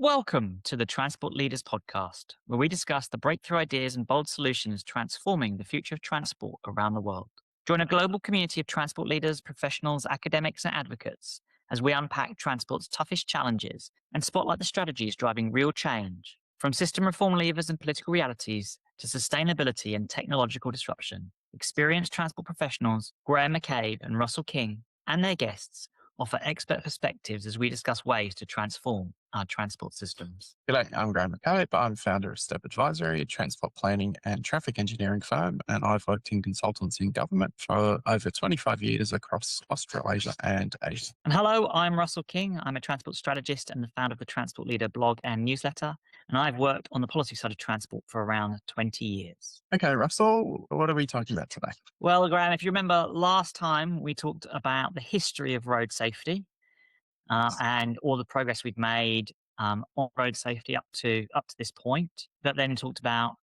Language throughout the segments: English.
Welcome to the Transport Leaders Podcast, where we discuss the breakthrough ideas and bold solutions transforming the future of transport around the world. Join a global community of transport leaders, professionals, academics, and advocates as we unpack transport's toughest challenges and spotlight the strategies driving real change. From system reform levers and political realities to sustainability and technological disruption, experienced transport professionals, Graham McCabe and Russell King, and their guests offer expert perspectives as we discuss ways to transform our transport systems. G'day, I'm Graham McCabe. I'm founder of Step Advisory, a transport planning and traffic engineering firm, and I've worked in consultancy and government for over 25 years across Australasia and Asia. And hello, I'm Russell King. I'm a transport strategist and the founder of the Transport Leader blog and newsletter, and I've worked on the policy side of transport for around 20 years. Okay, Russell, what are we talking about today? Well, Graham, if you remember last time, we talked about the history of road safety and all the progress we've made on road safety up to this point. But then talked about,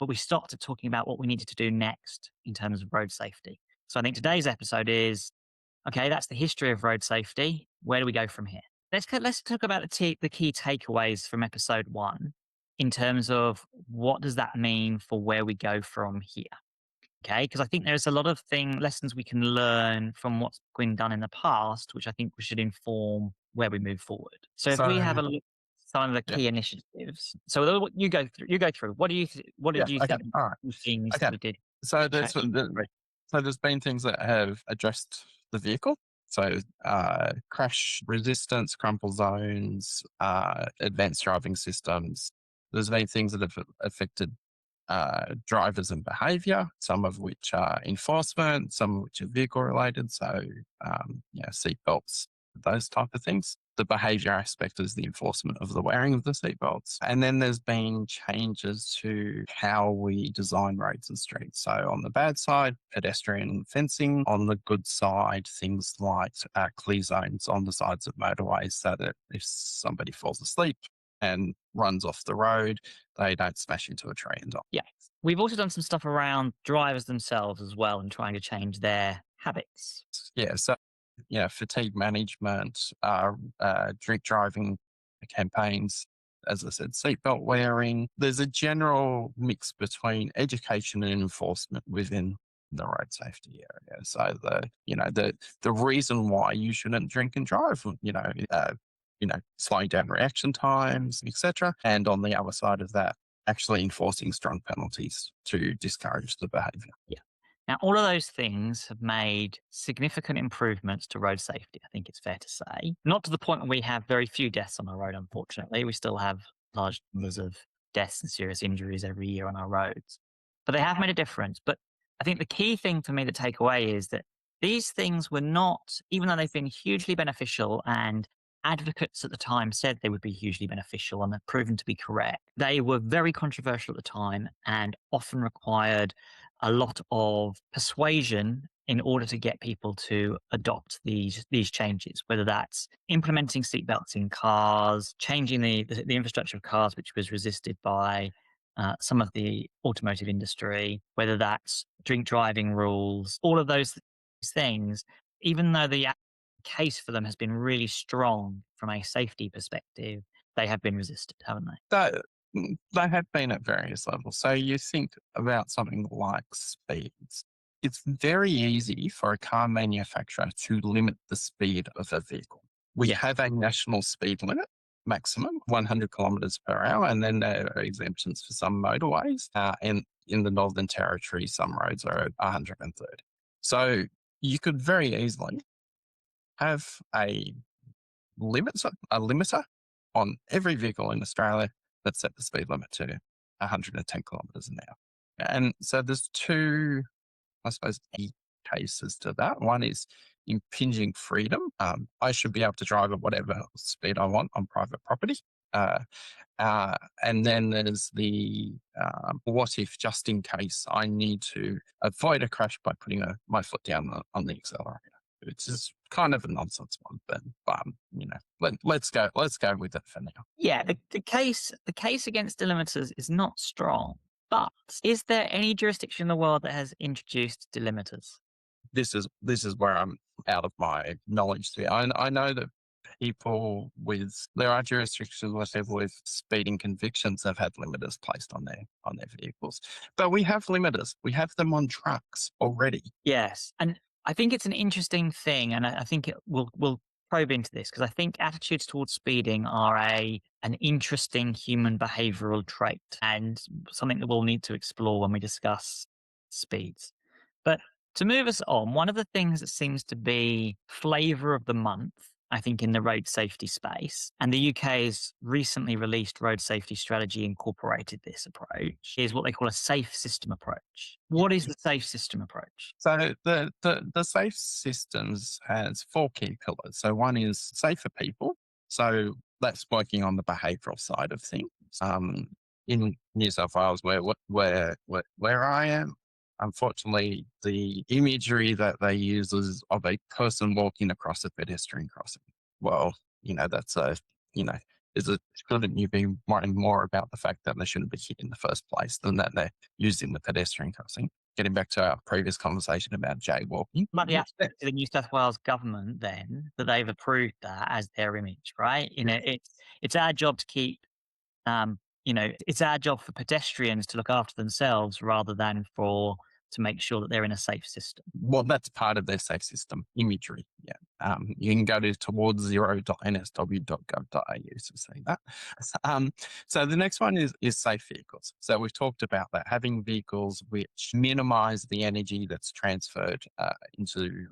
but we stopped at talking about what we needed to do next in terms of road safety. So I think today's episode is okay. That's the history of road safety. Where do we go from here? Let's talk about the key takeaways from episode one in terms of what does that mean for where we go from here. Okay, because I think there's a lot of lessons we can learn from what's been done in the past, which I think we should inform where we move forward. So if we have So, a look at some of the yeah, key initiatives, so you go through. You go through. What yeah, did you okay, think all right, the things okay. that did So there's change? so there's been things that have addressed the vehicle. So crash resistance, crumple zones, advanced driving systems. There's been things that have affected drivers and behaviour, some of which are enforcement, some of which are vehicle related. So, seat belts, those type of things. The behaviour aspect is the enforcement of the wearing of the seat belts. And then there's been changes to how we design roads and streets. So on the bad side, pedestrian fencing. On the good side, things like clear zones on the sides of motorways so that if somebody falls asleep and runs off the road, they don't smash into a tree and die. Yeah, we've also done some stuff around drivers themselves as well, and trying to change their habits. Yeah, so fatigue management, drink driving campaigns, as I said, seatbelt wearing. There's a general mix between education and enforcement within the road safety area. So the reason why you shouldn't drink and drive, slowing down reaction times, etc. And on the other side of that, actually enforcing strong penalties to discourage the behaviour. Yeah. Now, all of those things have made significant improvements to road safety, I think it's fair to say. Not to the point where we have very few deaths on our road, unfortunately. We still have large numbers of deaths and serious injuries every year on our roads. But they have made a difference. But I think the key thing for me to take away is that these things were not, even though they've been hugely beneficial and advocates at the time said they would be hugely beneficial and have proven to be correct, they were very controversial at the time and often required a lot of persuasion in order to get people to adopt these changes, whether that's implementing seatbelts in cars, changing the infrastructure of cars, which was resisted by some of the automotive industry, whether that's drink driving rules, all of those things, even though the case for them has been really strong from a safety perspective, they have been resisted, haven't they? They have been at various levels. So you think about something like speeds. It's very easy for a car manufacturer to limit the speed of a vehicle. We Yes. have a national speed limit, maximum 100 kilometres per hour, and then there are exemptions for some motorways. And in the Northern Territory, some roads are at 130. So you could very easily have a limiter on every vehicle in Australia that set the speed limit to 110 kilometres an hour. And so there's two, I suppose, key cases to that. One is impinging freedom. I should be able to drive at whatever speed I want on private property. Uh, and then there's the what if, just in case, I need to avoid a crash by putting my foot down on the accelerator. Which is kind of a nonsense one, but let's go with it for now. Yeah, the case against delimiters is not strong. But is there any jurisdiction in the world that has introduced delimiters? This is where I'm out of my knowledge there. I know that there are jurisdictions where people with speeding convictions have had limiters placed on their vehicles. But we have limiters. We have them on trucks already. Yes, and I think it's an interesting thing, and I think we'll probe into this because I think attitudes towards speeding are an interesting human behavioural trait and something that we'll need to explore when we discuss speeds. But to move us on, one of the things that seems to be flavour of the month, I think, in the road safety space, and the UK's recently released road safety strategy incorporated this approach, is what they call a safe system approach. What is the safe system approach? So the safe systems has four key pillars. So one is safer people. So that's working on the behavioural side of things. In New South Wales, where I am, unfortunately, the imagery that they use is of a person walking across a pedestrian crossing. Well, that's you know, shouldn't you be worrying more about the fact that they shouldn't be hit in the first place than that they're using the pedestrian crossing? Getting back to our previous conversation about jaywalking. Might be aspects of the New South Wales government then that they've approved that as their image, right? It's our job to keep um, it's our job for pedestrians to look after themselves rather than to make sure that they're in a safe system. Well, that's part of their safe system imagery. Yeah. You can go to towards0.nsw.gov.au to see that. Um, so the next one is safe vehicles. So we've talked about that, having vehicles which minimize the energy that's transferred into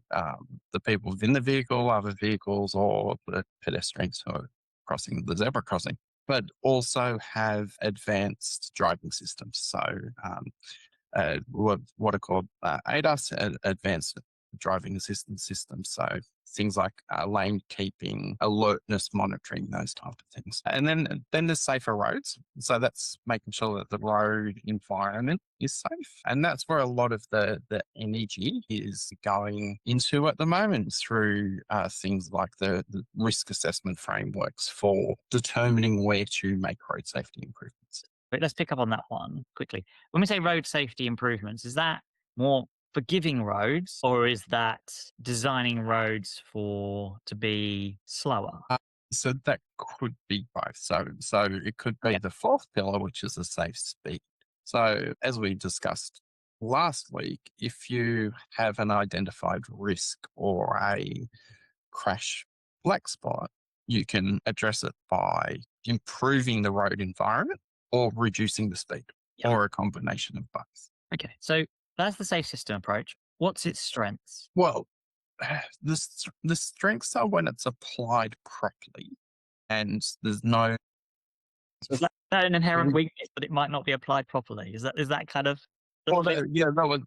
the people within the vehicle, other vehicles, or the pedestrians who are crossing the zebra crossing, but also have advanced driving systems. So what are called ADAS, advanced driving assistance systems. So things like lane keeping, alertness monitoring, those type of things. And then there's safer roads. So that's making sure that the road environment is safe. And that's where a lot of the energy is going into at the moment through things like the risk assessment frameworks for determining where to make road safety improvements. But let's pick up on that one quickly. When we say road safety improvements, is that more forgiving roads or is that designing roads to be slower? So that could be both. So it could be Okay. the fourth pillar, which is a safe speed. So as we discussed last week, if you have an identified risk or a crash black spot, you can address it by improving the road environment or reducing the speed, Yeah. or a combination of both. Okay. So that's the safe system approach. What's its strengths? Well, the strengths are when it's applied properly and there's no. So is that an inherent weakness that it might not be applied properly? Is that kind of Well, yeah, that was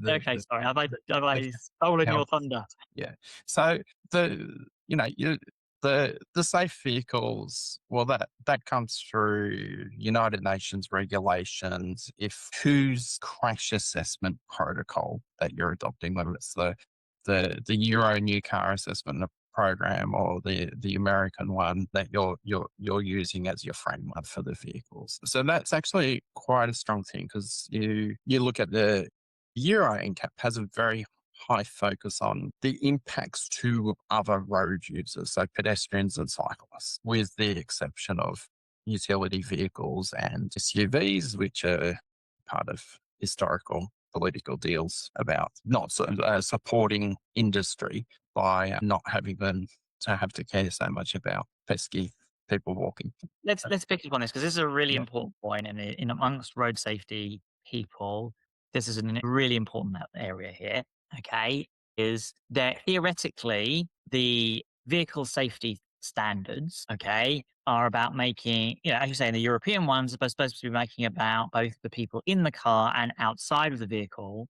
okay, the sorry. Have I the stolen your health. thunder? Yeah. So the you know you the safe vehicles, well, that comes through United Nations regulations. If whose crash assessment protocol that you're adopting, whether it's the Euro new car assessment program or the American one that you're using as your framework for the vehicles. So that's actually quite a strong thing because you look at the Euro NCAP has a very high focus on the impacts to other road users, so pedestrians and cyclists, with the exception of utility vehicles and SUVs, which are part of historical political deals about not supporting industry by not having them to have to care so much about pesky people walking. Let's pick up on this because this is a really Yeah. important point, and in amongst road safety people, this is a really important area here. Okay, is that theoretically the vehicle safety standards, okay, are about making, as you say, in the European ones, are supposed to be making about both the people in the car and outside of the vehicle,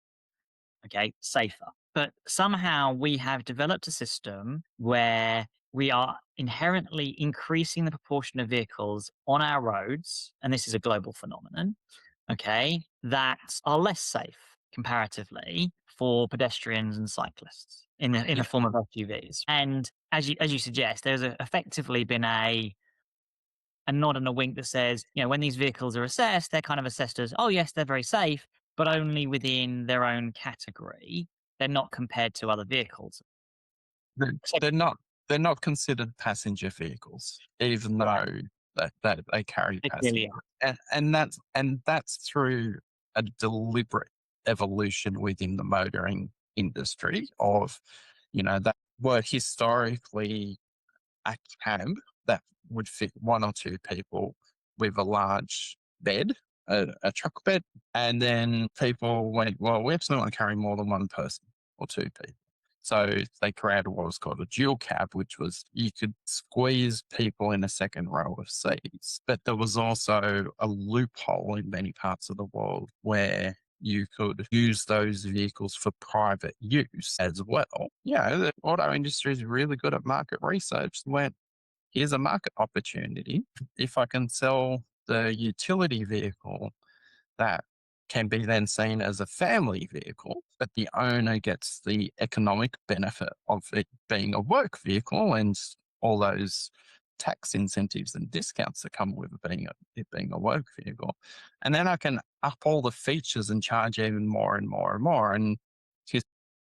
okay, safer. But somehow we have developed a system where we are inherently increasing the proportion of vehicles on our roads, and this is a global phenomenon, okay, that are less safe comparatively for pedestrians and cyclists in the Yeah. form of SUVs. And as you suggest, there's effectively been a nod and a wink that says, when these vehicles are assessed, they're kind of assessed as, oh, yes, they're very safe, but only within their own category. They're not compared to other vehicles. They're So, they're not they're not considered passenger vehicles, even Right. though that they carry They clearly passengers. are. And that's through a deliberate evolution within the motoring industry of, that were historically a cab that would fit one or two people with a large bed, a truck bed. And then people went, well, we actually want to carry more than one person or two people. So they created what was called a dual cab, which was you could squeeze people in a second row of seats. But there was also a loophole in many parts of the world where you could use those vehicles for private use as well. Yeah, the auto industry is really good at market research. Went, here's a market opportunity. If I can sell the utility vehicle that can be then seen as a family vehicle, but the owner gets the economic benefit of it being a work vehicle and all those tax incentives and discounts that come with it being a work vehicle. And then I can up all the features and charge even more and more and more. And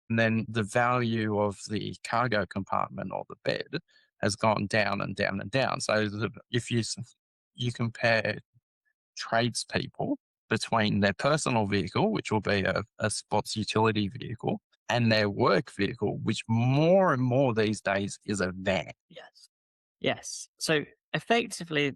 then the value of the cargo compartment or the bed has gone down and down and down. So if you compare tradespeople between their personal vehicle, which will be a sports utility vehicle, and their work vehicle, which more and more these days is a van. Yes. Yes. So effectively,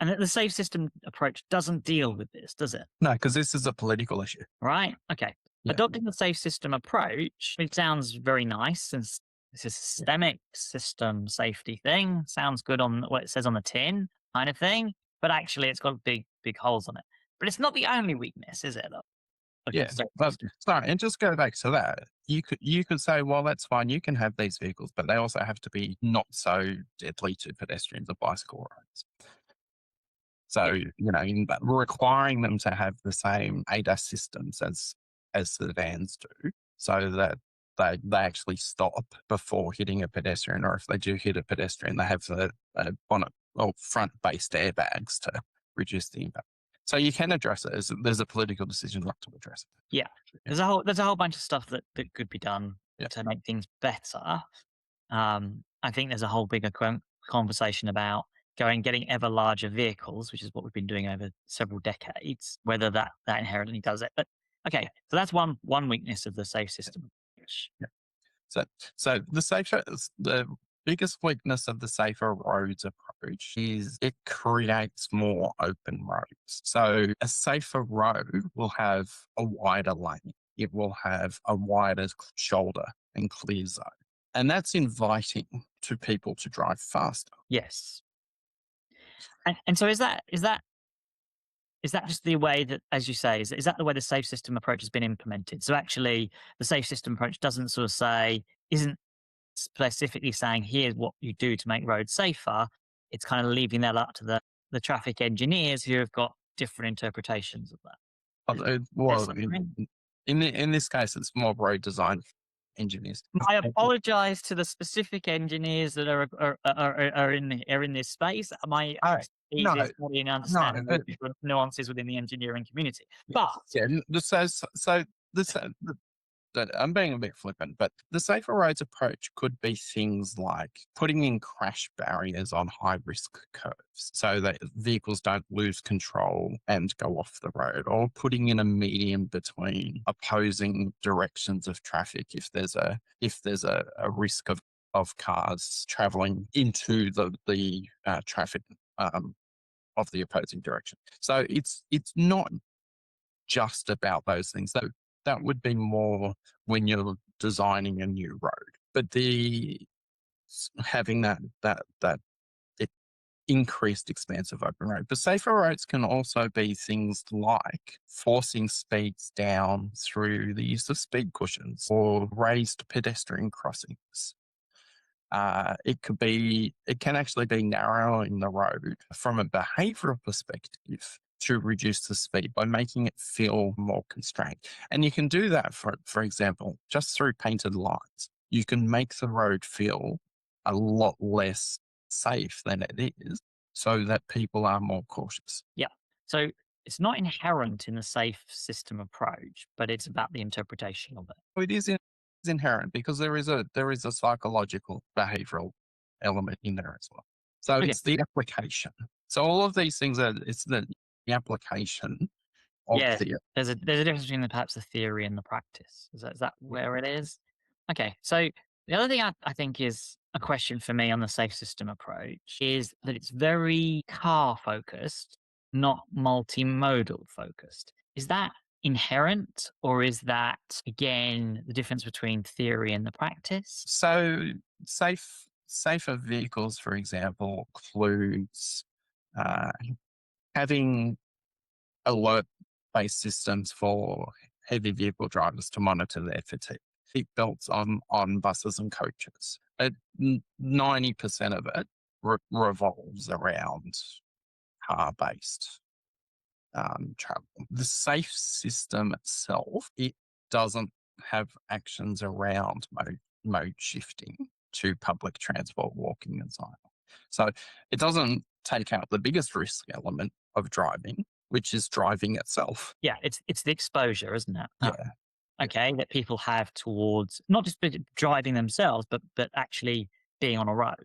and the safe system approach doesn't deal with this, does it? No, because this is a political issue. Right? Okay. Yeah. Adopting the safe system approach, it sounds very nice since it's a systemic system safety thing. Sounds good on what it says on the tin, kind of thing. But actually, it's got big, big holes on it. But it's not the only weakness, is it? Of the Yeah. safe But system. sorry, and just go back to that. You could say, well, that's fine. You can have these vehicles, but they also have to be not so deadly to pedestrians or bicycle riders. So, Yeah. but requiring them to have the same ADAS systems as the vans do, so that they actually stop before hitting a pedestrian, or if they do hit a pedestrian, they have the bonnet or front based airbags to reduce the impact. So you can address it. There's a political decision not to address Yeah. it. Yeah. There's a whole bunch of stuff that could be done Yeah. to make things better. I think there's a whole bigger conversation about getting ever larger vehicles, which is what we've been doing over several decades. Whether that inherently does it, but okay, so that's one weakness of the safe system approach. Yeah. So, the biggest weakness of the safer roads approach is it creates more open roads. So a safer road will have a wider lane. It will have a wider shoulder and clear zone. And that's inviting to people to drive faster. Yes, and so is that just the way that, as you say, is that the way the safe system approach has been implemented? So actually, the safe system approach doesn't sort of say isn't specifically saying here's what you do to make roads safer. It's kind of leaving that up to the traffic engineers who have got different interpretations of that. Is there Well, something? in this case, it's more road design engineers. I apologize to the specific engineers that are in this space. My Oh, expertise no, is not in no, understanding those but different nuances within the engineering community. But yeah, so this that I'm being a bit flippant, but the safer roads approach could be things like putting in crash barriers on high risk curves so that vehicles don't lose control and go off the road, or putting in a median between opposing directions of traffic if there's a risk of cars traveling into the traffic of the opposing direction. So it's not just about those things. That would be more when you're designing a new road. But having that it increased expanse of open road. But safer roads can also be things like forcing speeds down through the use of speed cushions or raised pedestrian crossings. It can actually be narrowing the road from a behavioral perspective to reduce the speed by making it feel more constrained. And you can do that, for example, just through painted lines. You can make the road feel a lot less safe than it is so that people are more cautious. yeah, so it's not inherent in the safe system approach, but it's about the interpretation of it. It is inherent because there is a psychological behavioral element in there as well. So Okay. it's the application. So all of these things are it's the application of Yeah, the there's a difference between perhaps the theory and the practice. Is that where it is? Okay, so the other thing I think is a question for me on the safe system approach is that it's very car focused, not multimodal focused. Is that inherent, or is that again the difference between theory and the practice? so safer vehicles, for example, includes uh, having alert-based systems for heavy vehicle drivers to monitor their fatigue. Seat belts on buses and coaches. 90% of it revolves around car-based travel. The safe system itself, it doesn't have actions around mode shifting to public transport, walking, and cycling. So it doesn't take out the biggest risk element of driving, which is driving itself. Yeah, it's the exposure, isn't it? Yeah, yeah, Okay, that people have towards not just driving themselves, but actually being on a road,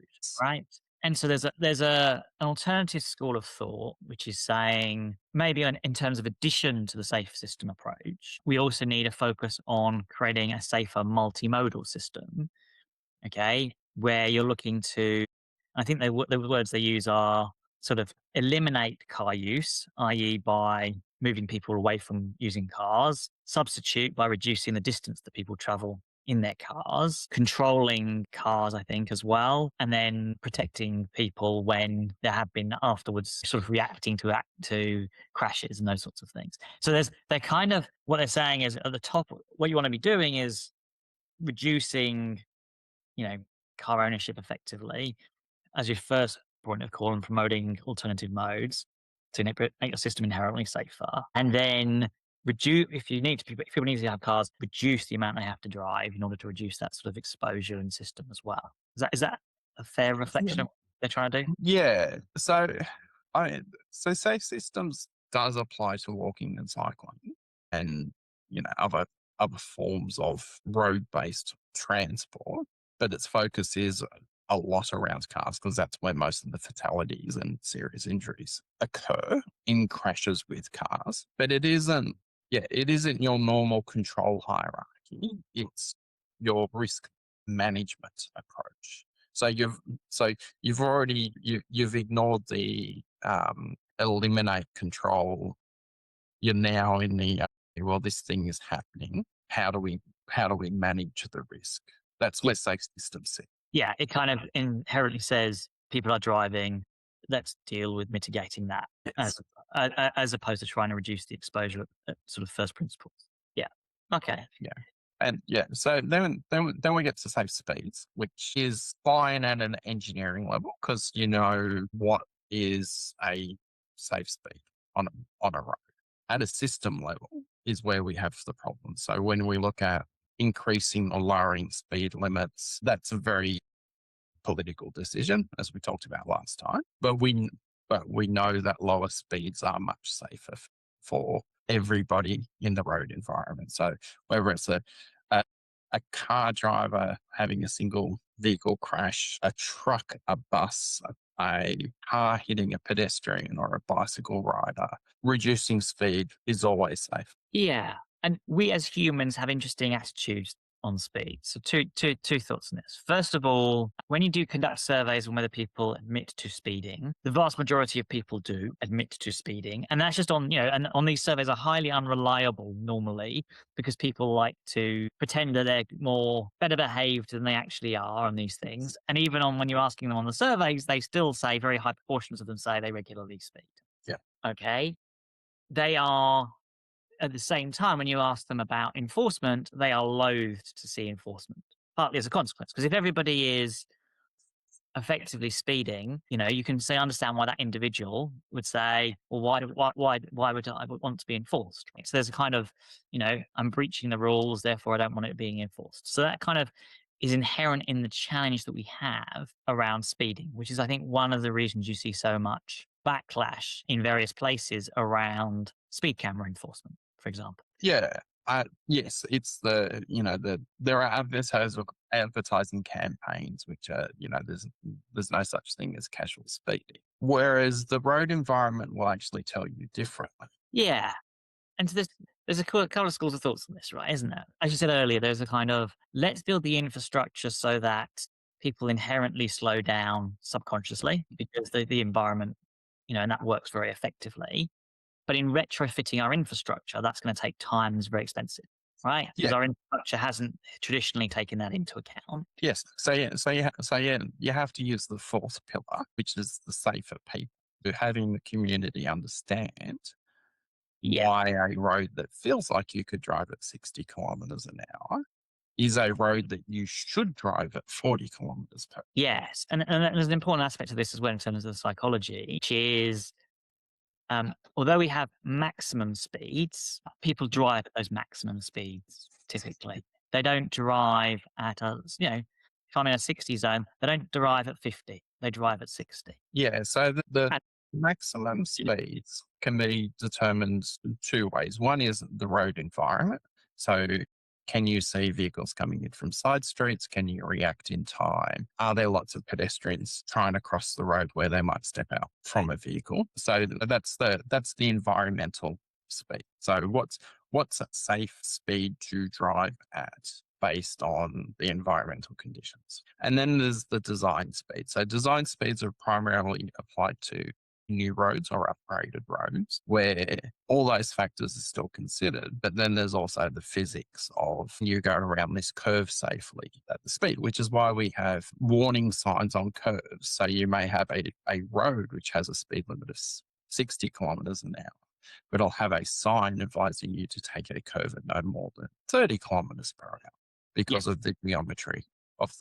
right? And so there's an alternative school of thought which is saying maybe in terms of addition to the safe system approach, we also need a focus on creating a safer multimodal system. Okay, where you're looking to, I think the words they use are sort of eliminate car use, i.e., by moving people away from using cars, substitute by reducing the distance that people travel in their cars, controlling cars, I think, as well, and then protecting people when there have been afterwards sort of reacting to crashes and those sorts of things. So they're kind of what they're saying is at the top, what you want to be doing is reducing, you know, car ownership effectively as your first point of call and promoting alternative modes to make your system inherently safer. And then reduce, if people need to have cars, reduce the amount they have to drive in order to reduce that sort of exposure in system as well. Is that a fair yeah. reflection of what they're trying to do? Yeah. I so safe systems does apply to walking and cycling and other forms of road-based transport, but its focus is a lot around cars because that's where most of the fatalities and serious injuries occur in crashes with cars. But it isn't your normal control hierarchy. It's your risk management approach. So you've ignored the eliminate control. You're now in the well, this thing is happening. How do we manage the risk? That's Yeah, where safe systems sit. yeah. It kind of inherently says people are driving. Let's deal with mitigating that as Yes. as opposed to trying to reduce the exposure at sort of first principles. Yeah. Okay. Yeah. And yeah, so then we get to safe speeds, which is fine at an engineering level because you know what is a safe speed on a road. At a system level is where we have the problem. So when we look at increasing or lowering speed limits, that's a very political decision, as we talked about last time. But we know that lower speeds are much safer for everybody in the road environment. So whether it's a, a car driver having a single vehicle crash, a truck, a bus, a car hitting a pedestrian or a bicycle rider, reducing speed is always safe. Yeah, and we as humans have interesting attitudes on speed. So two thoughts on this. First of all, when you do conduct surveys on whether people admit to speeding, the vast majority of people do admit to speeding, and that's just on and on these surveys are highly unreliable normally because people like to pretend that they're more better behaved than they actually are on these things. And even on when you're asking them on the surveys, they still say very high proportions of them say they regularly speed. Yeah. Okay, they are at the same time, when you ask them about enforcement, they are loath to see enforcement, partly as a consequence. Because if everybody is effectively speeding, you can say understand why that individual would say, well, why would I would want to be enforced? Right? So there's a kind of, I'm breaching the rules, therefore I don't want it being enforced. So that kind of is inherent in the challenge that we have around speeding, which is I think one of the reasons you see so much backlash in various places around speed camera enforcement, for example. Yeah. Yes, it's there are advertising campaigns which are, there's no such thing as casual speeding. Whereas the road environment will actually tell you differently. Yeah. And so there's a couple of schools of thoughts on this, right? Isn't there? As you said earlier, there's a kind of let's build the infrastructure so that people inherently slow down subconsciously because the environment, and that works very effectively. But in retrofitting our infrastructure, that's going to take time and is very expensive, right? Because Yeah. our infrastructure hasn't traditionally taken that into account. Yes. You have to use the fourth pillar, which is the safer people. To having the community understand Yeah. why a road that feels like you could drive at 60 kilometers an hour is a road that you should drive at 40 kilometers per. Yes. And there's an important aspect of this as well in terms of the psychology, which is although we have maximum speeds, people drive at those maximum speeds typically. They don't drive at if I'm in a 60 zone, they don't drive at 50. They drive at 60. Yeah, so the And maximum speeds can be determined in two ways. One is the road environment. So, can you see vehicles coming in from side streets? Can you react in time? Are there lots of pedestrians trying to cross the road where they might step out from a vehicle? So that's the environmental speed. So what's a safe speed to drive at based on the environmental conditions? And then there's the design speed. So design speeds are primarily applied to new roads or upgraded roads where all those factors are still considered. But then there's also the physics of you go around this curve safely at the speed, which is why we have warning signs on curves. So you may have a road which has a speed limit of 60 kilometers an hour, but it'll have a sign advising you to take a curve at no more than 30 kilometers per hour yeah, because of the geometry of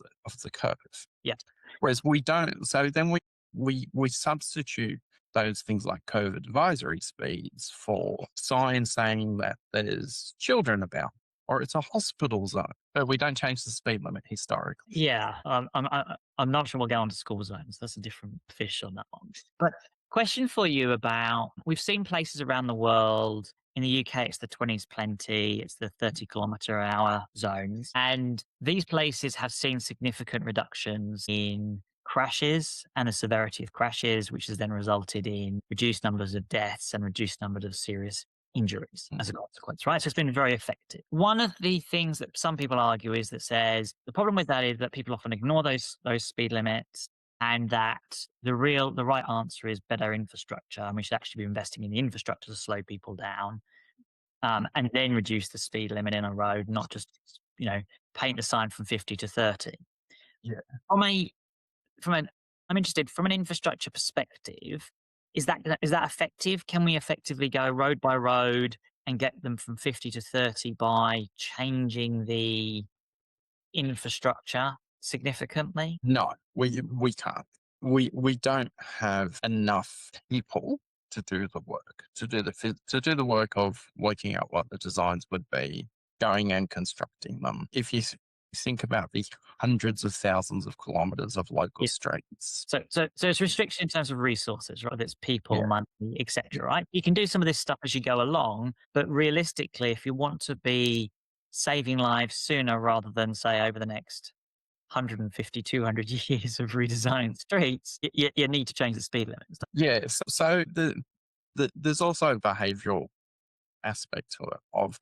the curve. yeah, Whereas we don't. So then we substitute those things like curve advisory speeds for signs saying that there's children about or it's a hospital zone, but we don't change the speed limit historically. yeah. I'm not sure we'll go on to school zones. That's a different fish on that one. But question for you about we've seen places around the world. In the UK, it's the 20s plenty, it's the 30-kilometer-hour zones. And these places have seen significant reductions in crashes and the severity of crashes, which has then resulted in reduced numbers of deaths and reduced numbers of serious injuries as a Mhm. consequence, right? So it's been very effective. One of the things that some people argue is that says the problem with that is that people often ignore those speed limits and that the right answer is better infrastructure, and we should actually be investing in the infrastructure to slow people down, and then reduce the speed limit in a road, not just paint the sign from 50 to 30. Yeah. From a from an I'm interested from an infrastructure perspective, is that effective? Can we effectively go road by road and get them from 50 to 30 by changing the infrastructure significantly? No, we can't. We don't have enough people to do the work, to do the work of working out what the designs would be, going and constructing them. If you think about the hundreds of thousands of kilometers of local Yeah. streets. So it's restriction in terms of resources, right? It's people, Yeah. money, Yeah. etc. Right? You can do some of this stuff as you go along, but realistically, if you want to be saving lives sooner rather than say over the next 150, 200 years of redesigning streets, you need to change the speed limits. Yeah. So there's also a behavioral aspect to it of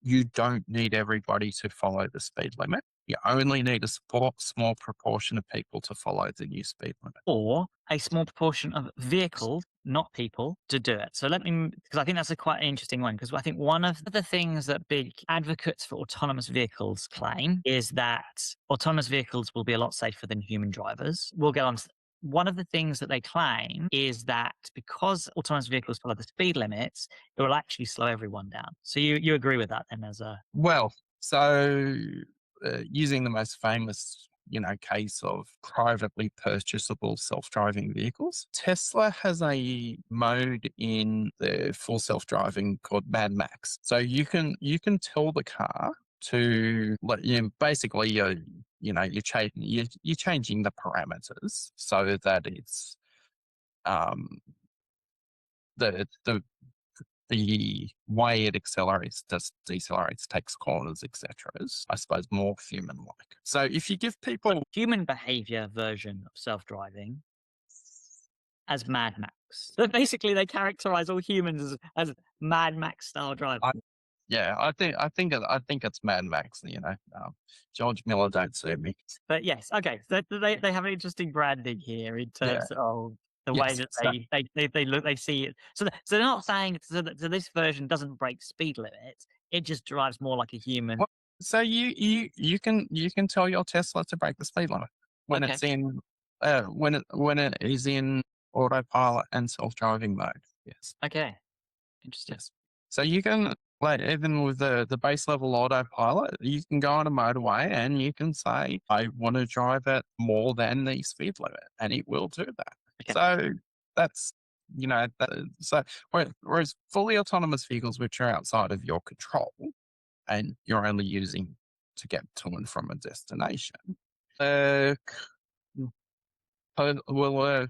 you don't need everybody to follow the speed limit. You only need a small proportion of people to follow the new speed limit. Or a small proportion of vehicles, not people, to do it. So because I think that's a quite interesting one, because I think one of the things that big advocates for autonomous vehicles claim is that autonomous vehicles will be a lot safer than human drivers. We'll get on to one of the things that they claim is that because autonomous vehicles follow the speed limits, it will actually slow everyone down. So you agree with that then as a Well, so using the most famous, case of privately purchasable self-driving vehicles, Tesla has a mode in the full self-driving called Mad Max. So you can tell the car to basically you're changing the parameters so that it's um the the way it accelerates, decelerates, takes corners, etc., is, I suppose, more human-like. So if you give people, Human behavior version of self-driving as Mad Max. So basically, they characterize all humans as Mad Max style drivers. I, yeah, I think it's Mad Max. George Miller, don't sue me. But yes, okay. So they have an interesting branding here in Yeah, terms of the way yes. that So they look, they see it. So they're not saying so this version doesn't break speed limits. It just drives more like a human. What so you can tell your Tesla to break the speed limit when Okay, it's in when it is in autopilot and self-driving mode. Yes, okay, interesting. yes. So you can, like, even with the base level autopilot, you can go on a motorway and you can say, I want to drive it more than the speed limit, and it will do that. Okay, So that's so whereas fully autonomous vehicles which are outside of your control and you're only using to get to and from a destination. Uh, will a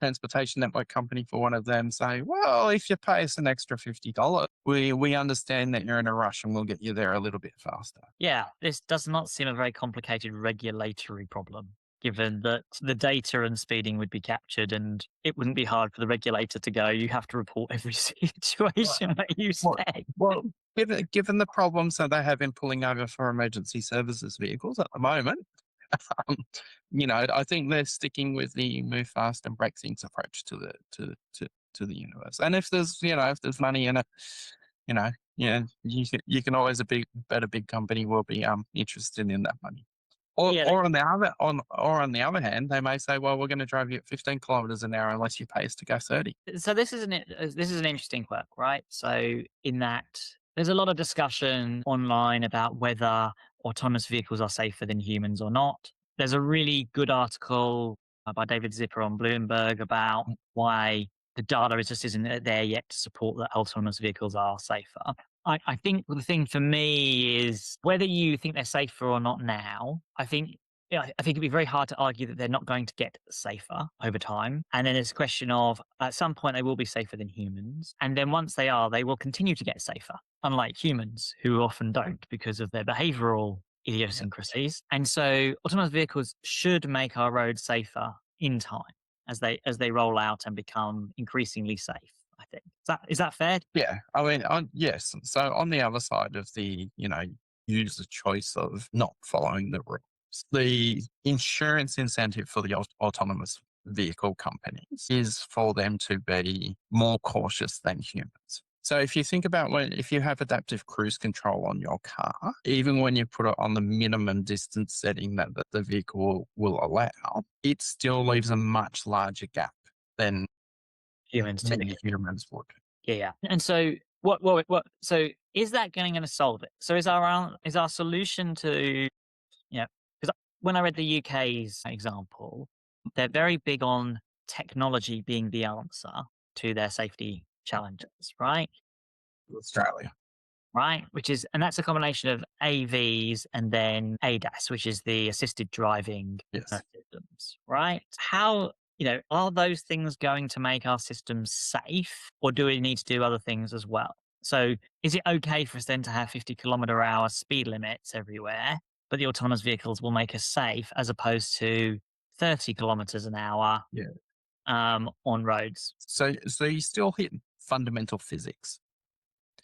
transportation network company for one of them say, "Well, if you pay us an extra $50, we understand that you're in a rush and we'll get you there a little bit faster." yeah. This does not seem a very complicated regulatory problem, given that the data and speeding would be captured, and it wouldn't be hard for the regulator to go. You have to report every situation where you Well, stay. well, given the problems that they have in pulling over for emergency services vehicles at the moment, um, I think they're sticking with the move fast and break things approach to the universe. And if there's money in it, yeah, you can always bet a big company will be interested in that money. Or, Yeah, or on the other hand, they may say, well, we're going to drive you at 15 kilometers an hour unless you pay us to go 30. so this is an interesting quirk, right? So in that there's a lot of discussion online about whether autonomous vehicles are safer than humans or not. There's a really good article by David Zipper on Bloomberg about why the data just isn't there yet to support that autonomous vehicles are safer. I think the thing for me is whether you think they're safer or not now. I think it'd be very hard to argue that they're not going to get safer over time. And then there's a question of at some point they will be safer than humans. And then once they are, they will continue to get safer, unlike humans who often don't because of their behavioral Yeah. idiosyncrasies. And so autonomous vehicles should make our roads safer in time as they roll out and become increasingly safe, I think. Is that fair? Yeah, I mean, yes. So on the other side of the, user choice of not following the rules, the insurance incentive for the autonomous vehicle companies is for them to be more cautious than humans. So if you think about if you have adaptive cruise control on your car, even when you put it on the minimum distance setting that the vehicle will allow, it still leaves a much larger gap than Humans many typically. humans would. Yeah, yeah. And so so is that going to solve it? So is our solution to, because when I read the UK's example, they're very big on technology being the answer to their safety challenges, right? Australia. Right, and that's a combination of AVs and then ADAS, which is the assisted driving Yes. systems, right? How, are those things going to make our systems safe, or do we need to do other things as well? So, is it okay for us then to have 50-kilometer-hour speed limits everywhere, but the autonomous vehicles will make us safe as opposed to 30 kilometers an hour Yeah. on roads? So you still hit fundamental physics.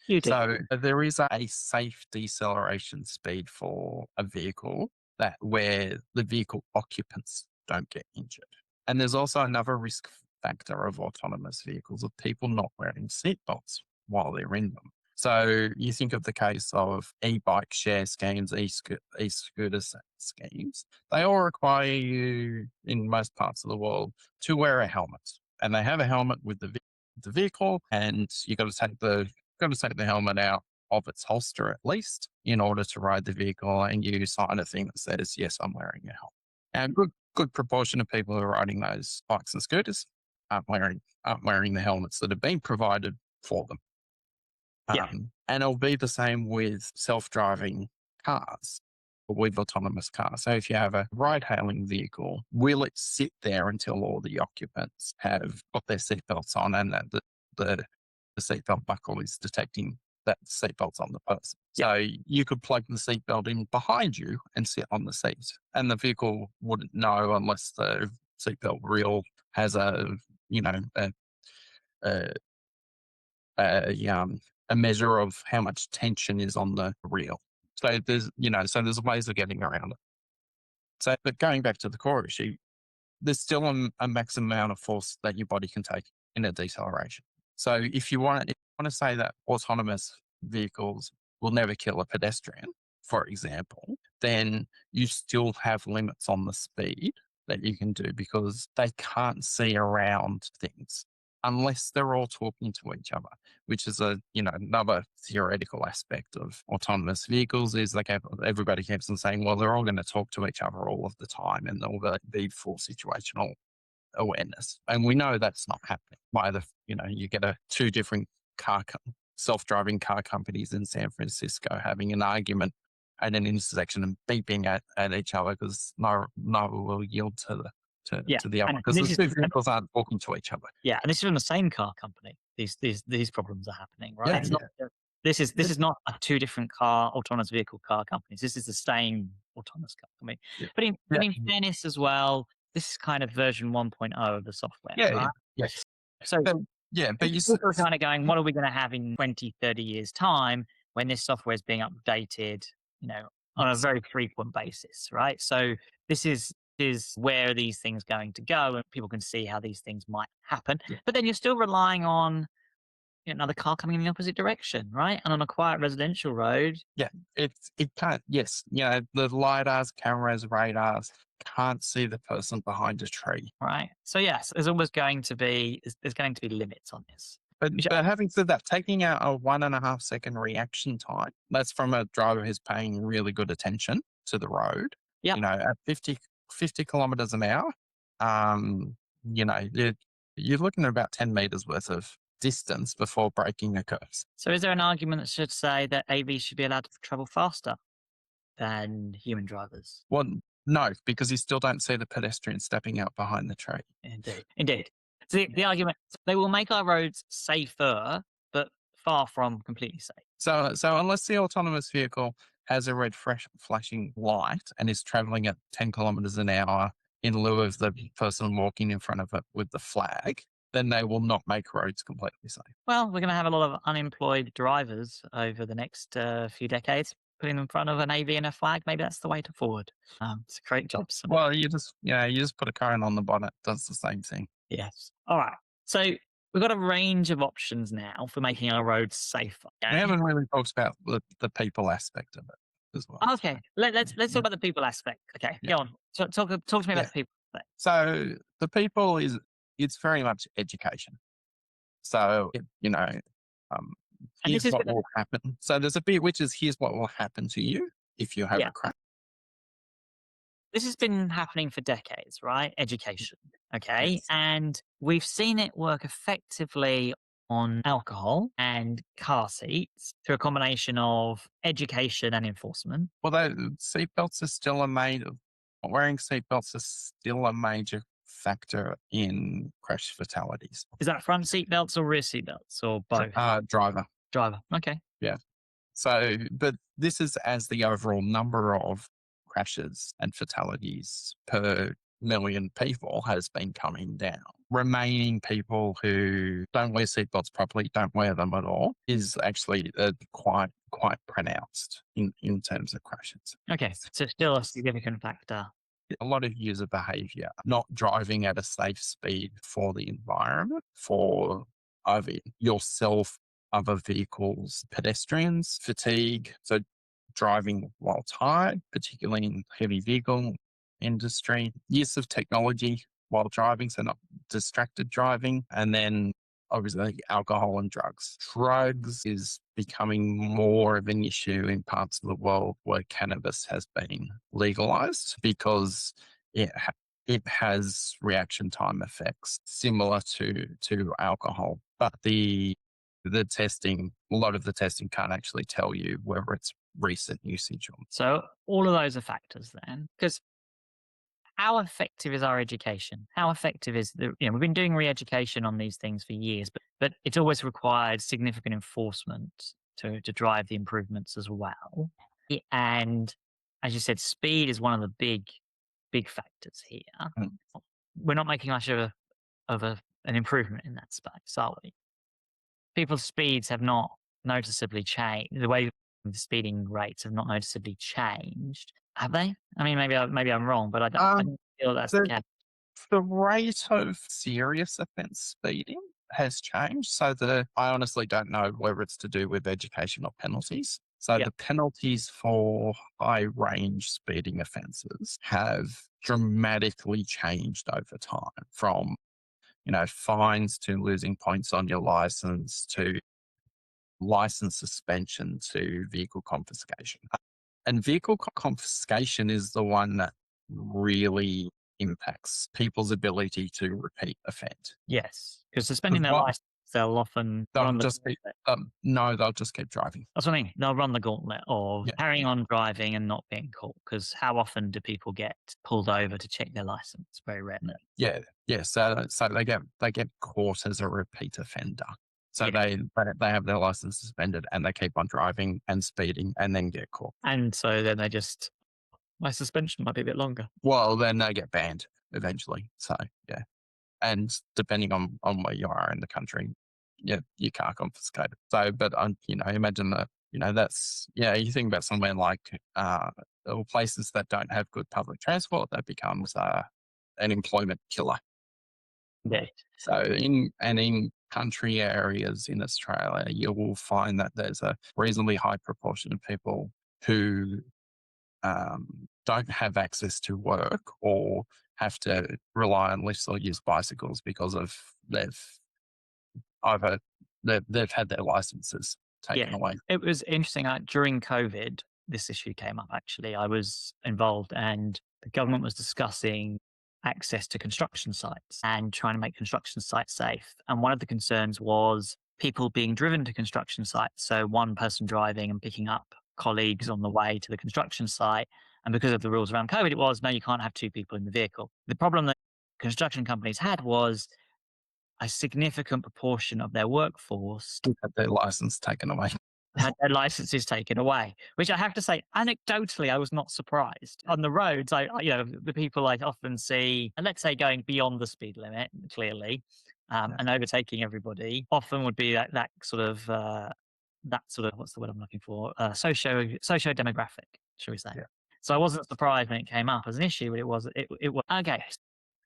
You do. So there is a safe deceleration speed for a vehicle that where the vehicle occupants don't get injured. And there's also another risk factor of autonomous vehicles of people not wearing seatbelts while they're in them. So you think of the case of e-bike share schemes, e-scooter schemes. They all require you in most parts of the world to wear a helmet, and they have a helmet with the vehicle, and you got to take the helmet out of its holster at least in order to ride the vehicle, and you sign a thing that says, "Yes, I'm wearing a helmet." And good proportion of people who are riding those bikes and scooters aren't wearing the helmets that have been provided for them. Yeah. And it'll be the same with self-driving cars or with autonomous cars. So if you have a ride-hailing vehicle, will it sit there until all the occupants have got their seatbelts on and that the the seatbelt buckle is detecting that the seatbelt's on the person. Yeah. So you could plug the seatbelt in behind you and sit on the seat, and the vehicle wouldn't know unless the seatbelt reel has a, a measure of how much tension is on the reel. So there's ways of getting around it. So, but going back to the core issue, there's still a maximum amount of force that your body can take in a deceleration. So if you want to say that autonomous vehicles will never kill a pedestrian, for example, then you still have limits on the speed that you can do because they can't see around things unless they're all talking to each other, which is another theoretical aspect of autonomous vehicles is like everybody keeps on saying, well, they're all going to talk to each other all of the time and they'll be full situational awareness. And we know that's not happening. You get two different self-driving car companies in San Francisco having an argument at an intersection and beeping at each other because neither will yield to Yeah. the other And because the two vehicles aren't talking to each other. yeah, and this is from the same car company. These problems are happening, right? Yeah, It's not yeah. this is not two different autonomous vehicle car companies. This is the same autonomous car company. Yeah. But in Yeah. fairness as well, this is kind of version 1.0 of the software, Yeah, yeah. right? Yes. So But yeah, but people are kind of going, what are we going to have in 20, 30 years time when this software is being updated, on a yes. very frequent basis, right? So this is where these things going to go and people can see how these things might happen. Yeah. But then you're still relying on another car coming in the opposite direction, right? And on a quiet residential road, Yeah, it can't. Yes, the lidars, cameras, radars can't see the person behind a tree. right? So yes, there's going to be limits on this. But Which but having said that, taking out a 1.5 second reaction time, that's from a driver who's paying really good attention to the road. yeah. At 50 kilometers an hour, you're looking at about 10 meters worth of distance before braking occurs. So is there an argument that should say that AVs should be allowed to travel faster than human drivers? Well, no, because you still don't see the pedestrian stepping out behind the tree. Indeed, indeed. So the argument they will make our roads safer, but far from completely safe. So unless the autonomous vehicle has a red flashing light and is traveling at 10 kilometers an hour in lieu of the person walking in front of it with the flag, then they will not make roads completely safe. Well, we're going to have a lot of unemployed drivers over the next few decades. Putting them in front of an AV and a flag, maybe that's the way to forward. It's a great job. Well, you just put a cone on the bonnet, does the same thing. Yes. All right. So we've got a range of options now for making our roads safer. We Okay. haven't really talked about the people aspect of it as well. Okay. Let's talk about the people aspect. Okay. Yeah. Go on. Talk to me about Yeah. the people aspect. So the people it's very much education. So, um, And this here's is what gonna, will happen. So there's a bit which is here's what will happen to you if you have yeah. a crash. This has been happening for decades, right? Education. Okay. Yes. And we've seen it work effectively on alcohol and car seats through a combination of education and enforcement. Although seatbelts are still wearing seatbelts is still a major factor in crash fatalities. Is that front seat belts or rear seat belts or both? Driver. Driver. Okay. Yeah. So, but this is as the overall number of crashes and fatalities per million people has been coming down. Remaining people who don't wear seatbelts properly, don't wear them at all, is actually quite pronounced in terms of crashes. Okay. So still a significant factor. A lot of user behavior, not driving at a safe speed for the environment, for either yourself, other vehicles, pedestrians, fatigue. So driving while tired, particularly in heavy vehicle industry, use of technology while driving, so not distracted driving, and then obviously alcohol and drugs. Drugs is becoming more of an issue in parts of the world where cannabis has been legalized because it has reaction time effects similar to alcohol, but a lot of the testing can't actually tell you whether it's recent usage or So all of those are factors then, because how effective is our education? How effective is we've been doing re-education on these things for years, but it's always required significant enforcement to drive the improvements as well. And as you said, speed is one of the big factors here. Mm. We're not making much an improvement in that space, are we? People's speeds have not noticeably changed. The way the speeding rates have not noticeably changed, have they? I mean, maybe I'm wrong, but I Um, don't feel that's the the case. the rate of serious offence speeding has changed. So I honestly don't know whether it's to do with education or penalties. So Yeah. the penalties for high range speeding offences have dramatically changed over time from, fines to losing points on your license to license suspension to vehicle confiscation. And vehicle confiscation is the one that really impacts people's ability to repeat offend. Yes, because suspending Because their what license, they'll often they'll run the just be, gauntlet. no, they'll just keep driving. That's what I mean. They'll run the gauntlet of Yeah, carrying on driving and not being caught. Because how often do people get pulled over to check their license? Very rarely. yeah. So they get caught as a repeat offender. So Yeah. they have their license suspended and they keep on driving and speeding and then get caught. And so then my suspension might be a bit longer. Well, then they get banned eventually. So yeah. And depending on where you are in the country, yeah, you can't confiscate it. So, but imagine that. That's You think about somewhere like or places that don't have good public transport, that becomes an employment killer. Yeah. So, in country areas in Australia, you will find that there's a reasonably high proportion of people who don't have access to work or have to rely on lifts or use bicycles because of either they've had their licenses taken Yeah, away. it was interesting, during COVID, this issue came up actually. I was involved and the government was discussing access to construction sites and trying to make construction sites safe. And one of the concerns was people being driven to construction sites. So one person driving and picking up colleagues on the way to the construction site. And because of the rules around COVID, it was no, you can't have two people in the vehicle. The problem that construction companies had was a significant proportion of their workforce Had their license taken away. had their licenses taken away, which I have to say, anecdotally, I was not surprised. On the roads, the people I often see, and let's say going beyond the speed limit, clearly, Yeah, and overtaking everybody, often would be that sort of, what's the word I'm looking for? Socio demographic, shall we say? yeah. So I wasn't surprised when it came up as an issue, but it was okay.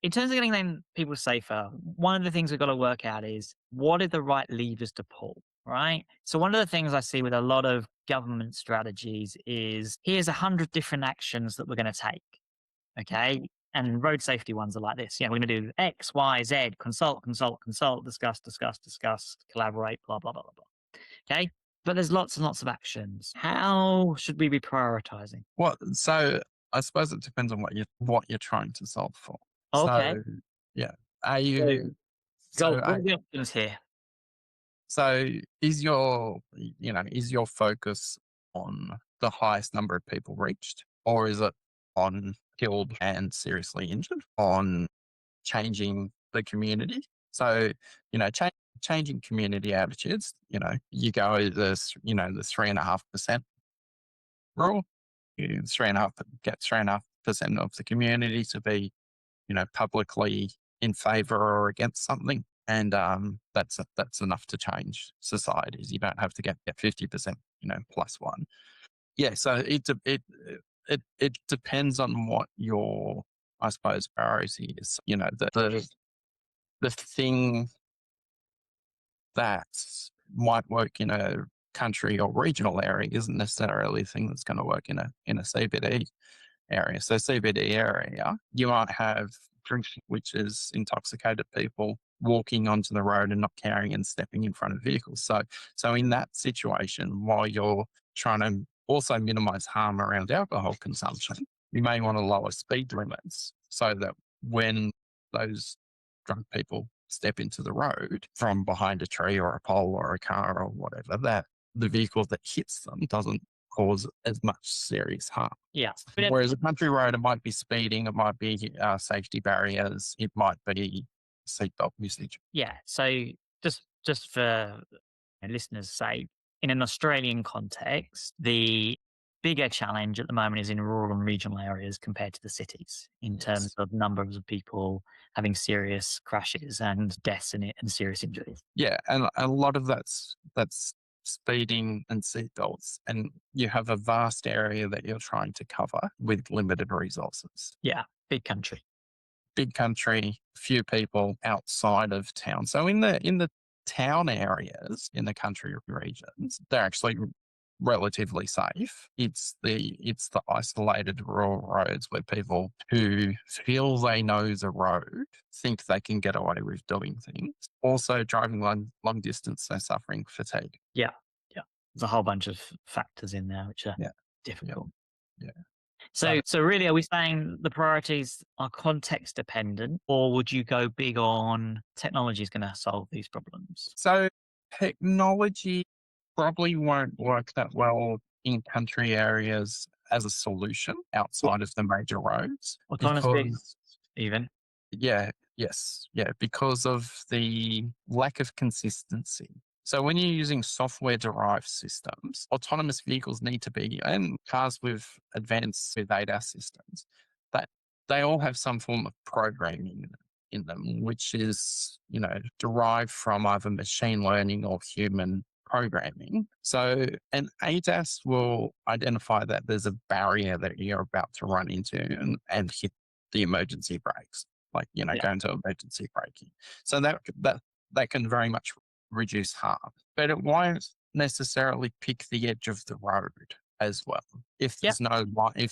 In terms of getting then people safer, one of the things we've got to work out is what are the right levers to pull, right? So one of the things I see with a lot of government strategies is here's 100 different actions that we're going to take. Okay. And road safety ones are like this. We're going to do X, Y, Z, consult, discuss, collaborate, blah, blah, blah, blah, blah. Okay. But there's lots and lots of actions. How should we be prioritizing? So I suppose it depends on what you're trying to solve for. Okay. So yeah, are So you? go. So What are the options here? so is your focus on the highest number of people reached, or is it on killed and seriously injured, on changing the community? So, changing community attitudes, you go the 3.5% rule. You 3.5 get 3.5% of the community to be, publicly in favor or against something. And that's enough to change societies. You don't have to get 50%, plus one. Yeah. So it depends on what your, I suppose, priority is. The thing that might work in a country or regional area isn't necessarily the thing that's going to work in a CBD area. So CBD area, you might have drinking, which is intoxicated people walking onto the road and not carrying and stepping in front of vehicles. So in that situation, while you're trying to also minimize harm around alcohol consumption, you may want to lower speed limits so that when those drunk people step into the road from behind a tree or a pole or a car or whatever, that the vehicle that hits them doesn't cause as much serious harm. Yeah. Whereas a country road, it might be speeding, it might be safety barriers, it might be seatbelt usage. Yeah. So just for listeners' sake, in an Australian context, the bigger challenge at the moment is in rural and regional areas compared to the cities in terms Yes. of numbers of people having serious crashes and deaths in it and serious injuries. Yeah, and a lot of that's speeding and seatbelts, and you have a vast area that you're trying to cover with limited resources. Yeah. Big country. Big country, few people outside of town. So in the town areas, in the country regions, they're actually relatively safe. It's the isolated rural roads where people who feel they know the road think they can get away with doing things. Also, driving long distance, they're suffering fatigue. Yeah. Yeah. There's a whole bunch of factors in there which are Yeah, yeah, difficult. yeah. So So really, are we saying the priorities are context dependent, or would you go big on technology is going to solve these problems? So technology probably won't work that well in country areas as a solution What outside of the major roads autonomous vehicles, because even? yeah, yes, yeah, because of the lack of consistency. So when you're using software derived systems, autonomous vehicles need to be, and cars with advanced with ADAS systems, that they all have some form of programming in them, which is, derived from either machine learning or human programming. So an ADAS will identify that there's a barrier that you're about to run into and hit the emergency brakes, like, Yeah. go into emergency braking. So that can very much reduce harm, but it won't necessarily pick the edge of the road as well if Yeah.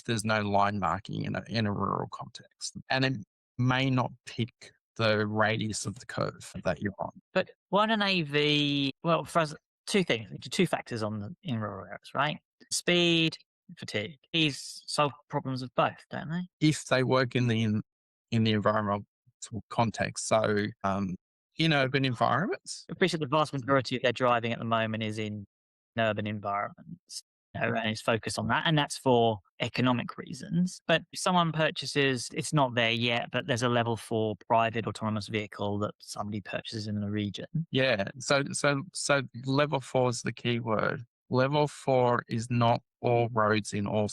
there's no line marking in a rural context, and it may not pick the radius of the curve that you're on. But why don't AV, well, for us, two things, two factors in rural areas, right? Speed, fatigue. These solve problems of both, don't they? If they work in the environmental context, so in urban environments, I appreciate the vast majority of their driving at the moment is in urban environments, and it's focused on that, and that's for economic reasons. But if someone purchases, it's not there yet, but there's a level 4 private autonomous vehicle that somebody purchases in the region. yeah. So level 4 is the key word. Level 4 is not all roads in all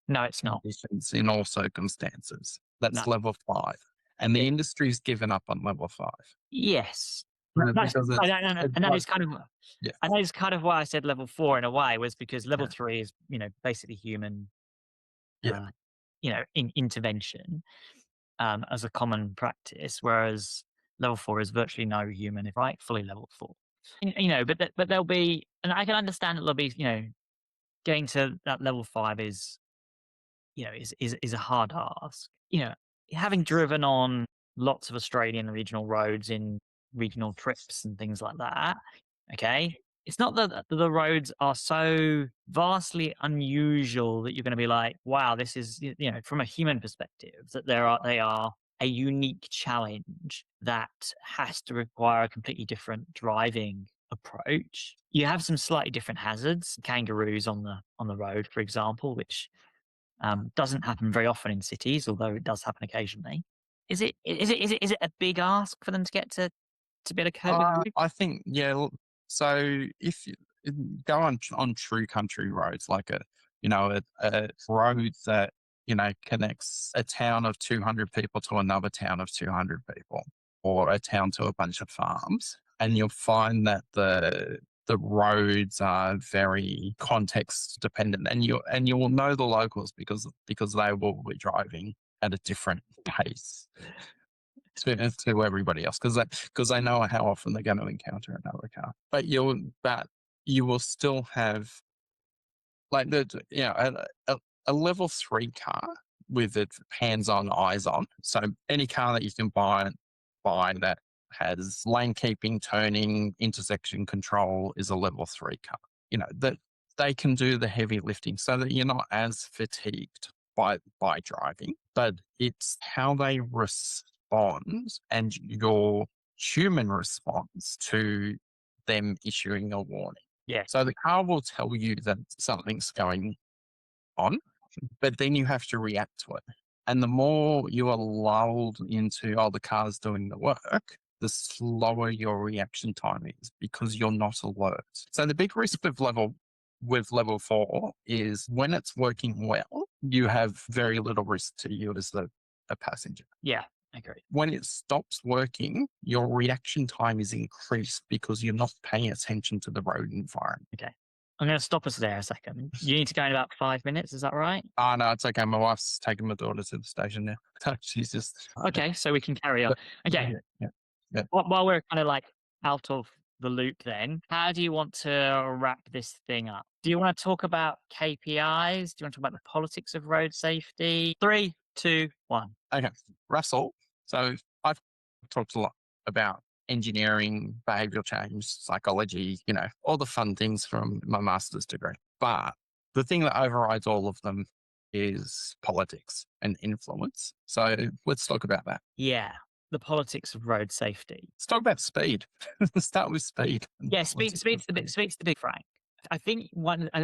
No, it's not. conditions in all circumstances. No. That's level 5, and Yeah. the industry's given up on level 5. Yes. That's, Because I don't know, it's and that like is kind of, yeah, and that is kind of why I said level 4 in a way, was because level yeah, 3 is, basically human, yeah. uh, intervention, as a common practice, whereas level 4 is virtually no human, right? Fully level 4. But there'll be, and I can understand that there'll be, getting to that level 5 is a hard ask. Having driven on lots of Australian regional roads in regional trips and things like that, okay, it's not that the roads are so vastly unusual that you're going to be like, wow, this is, from a human perspective, that they are a unique challenge that has to require a completely different driving approach. You have some slightly different hazards, kangaroos on the road, for example, which doesn't happen very often in cities, although it does happen occasionally. Is it a big ask for them to get to be able to cope with it? I think, yeah. So if you go on true country roads, like a road that connects a town of 200 people to another town of 200 people, or a town to a bunch of farms, and you'll find that the roads are very context dependent, and you will know the locals because they will be driving at a different pace to everybody else because they know how often they're going to encounter another car. But you will still have like a level 3 car with it hands on, eyes on. So any car that you can buy that has lane keeping, turning, intersection control is a level 3 car. That they can do the heavy lifting so that you're not as fatigued by driving, but it's how they respond and your human response to them issuing a warning. Yes. So the car will tell you that something's going on, but then you have to react to it. And the more you are lulled into, oh, the car's doing the work, the slower your reaction time is because you're not alert. So the big risk with level four is when it's working well, you have very little risk to you as a passenger. Yeah, I agree. When it stops working, your reaction time is increased because you're not paying attention to the road environment. Okay. I'm going to stop us there a second. You need to go in about 5 minutes. Is that right? Oh, no, it's okay. My wife's taking my daughter to the station now. So she's just, Okay. So we can carry on. but Okay. yeah, yeah, yeah. While we're kind of like out of the loop, then, how do you want to wrap this thing up? Do you want to talk about KPIs? Do you want to talk about the politics of road safety? Three, two, one. Okay. Russell. So I've talked a lot about engineering, behavioral change, psychology, all the fun things from my master's degree. But the thing that overrides all of them is politics and influence. So let's talk about that. Yeah. The politics of road safety. Let's talk about speed. Let's start with speed. And Yeah, politics of speed. speed's the big Frank. I think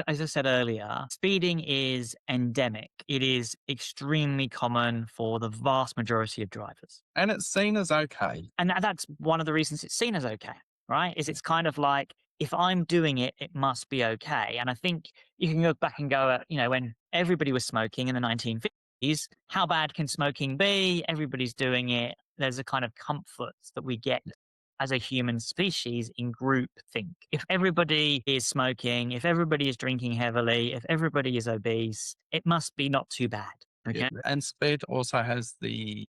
as I said earlier, speeding is endemic. It is extremely common for the vast majority of drivers. And it's seen as okay. And that's one of the reasons it's seen as okay, right? Is it's kind of like, if I'm doing it, it must be okay. And I think you can go back and go at, when everybody was smoking in the 1950s, how bad can smoking be? Everybody's doing it. There's a kind of comfort that we get as a human species in group think. If everybody is smoking, if everybody is drinking heavily, if everybody is obese, it must be not too bad. Yeah. Okay. And speed also has the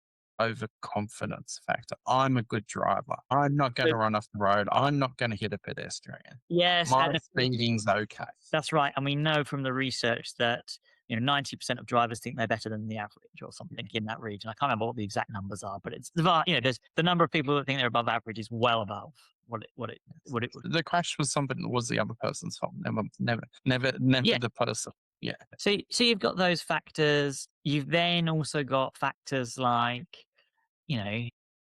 overconfidence factor. I'm a good driver. I'm not going But to run off the road. I'm not going to hit a pedestrian. yes, My and speeding's okay. that's right. And we know from the research that 90% of drivers think they're better than the average or something in that region. I can't remember what the exact numbers are, but it's there's the number of people that think they're above average is well above what it would. The crash was something that was the other person's fault. Never Yeah. the person. Yeah. So you've got those factors. You've then also got factors like, you know,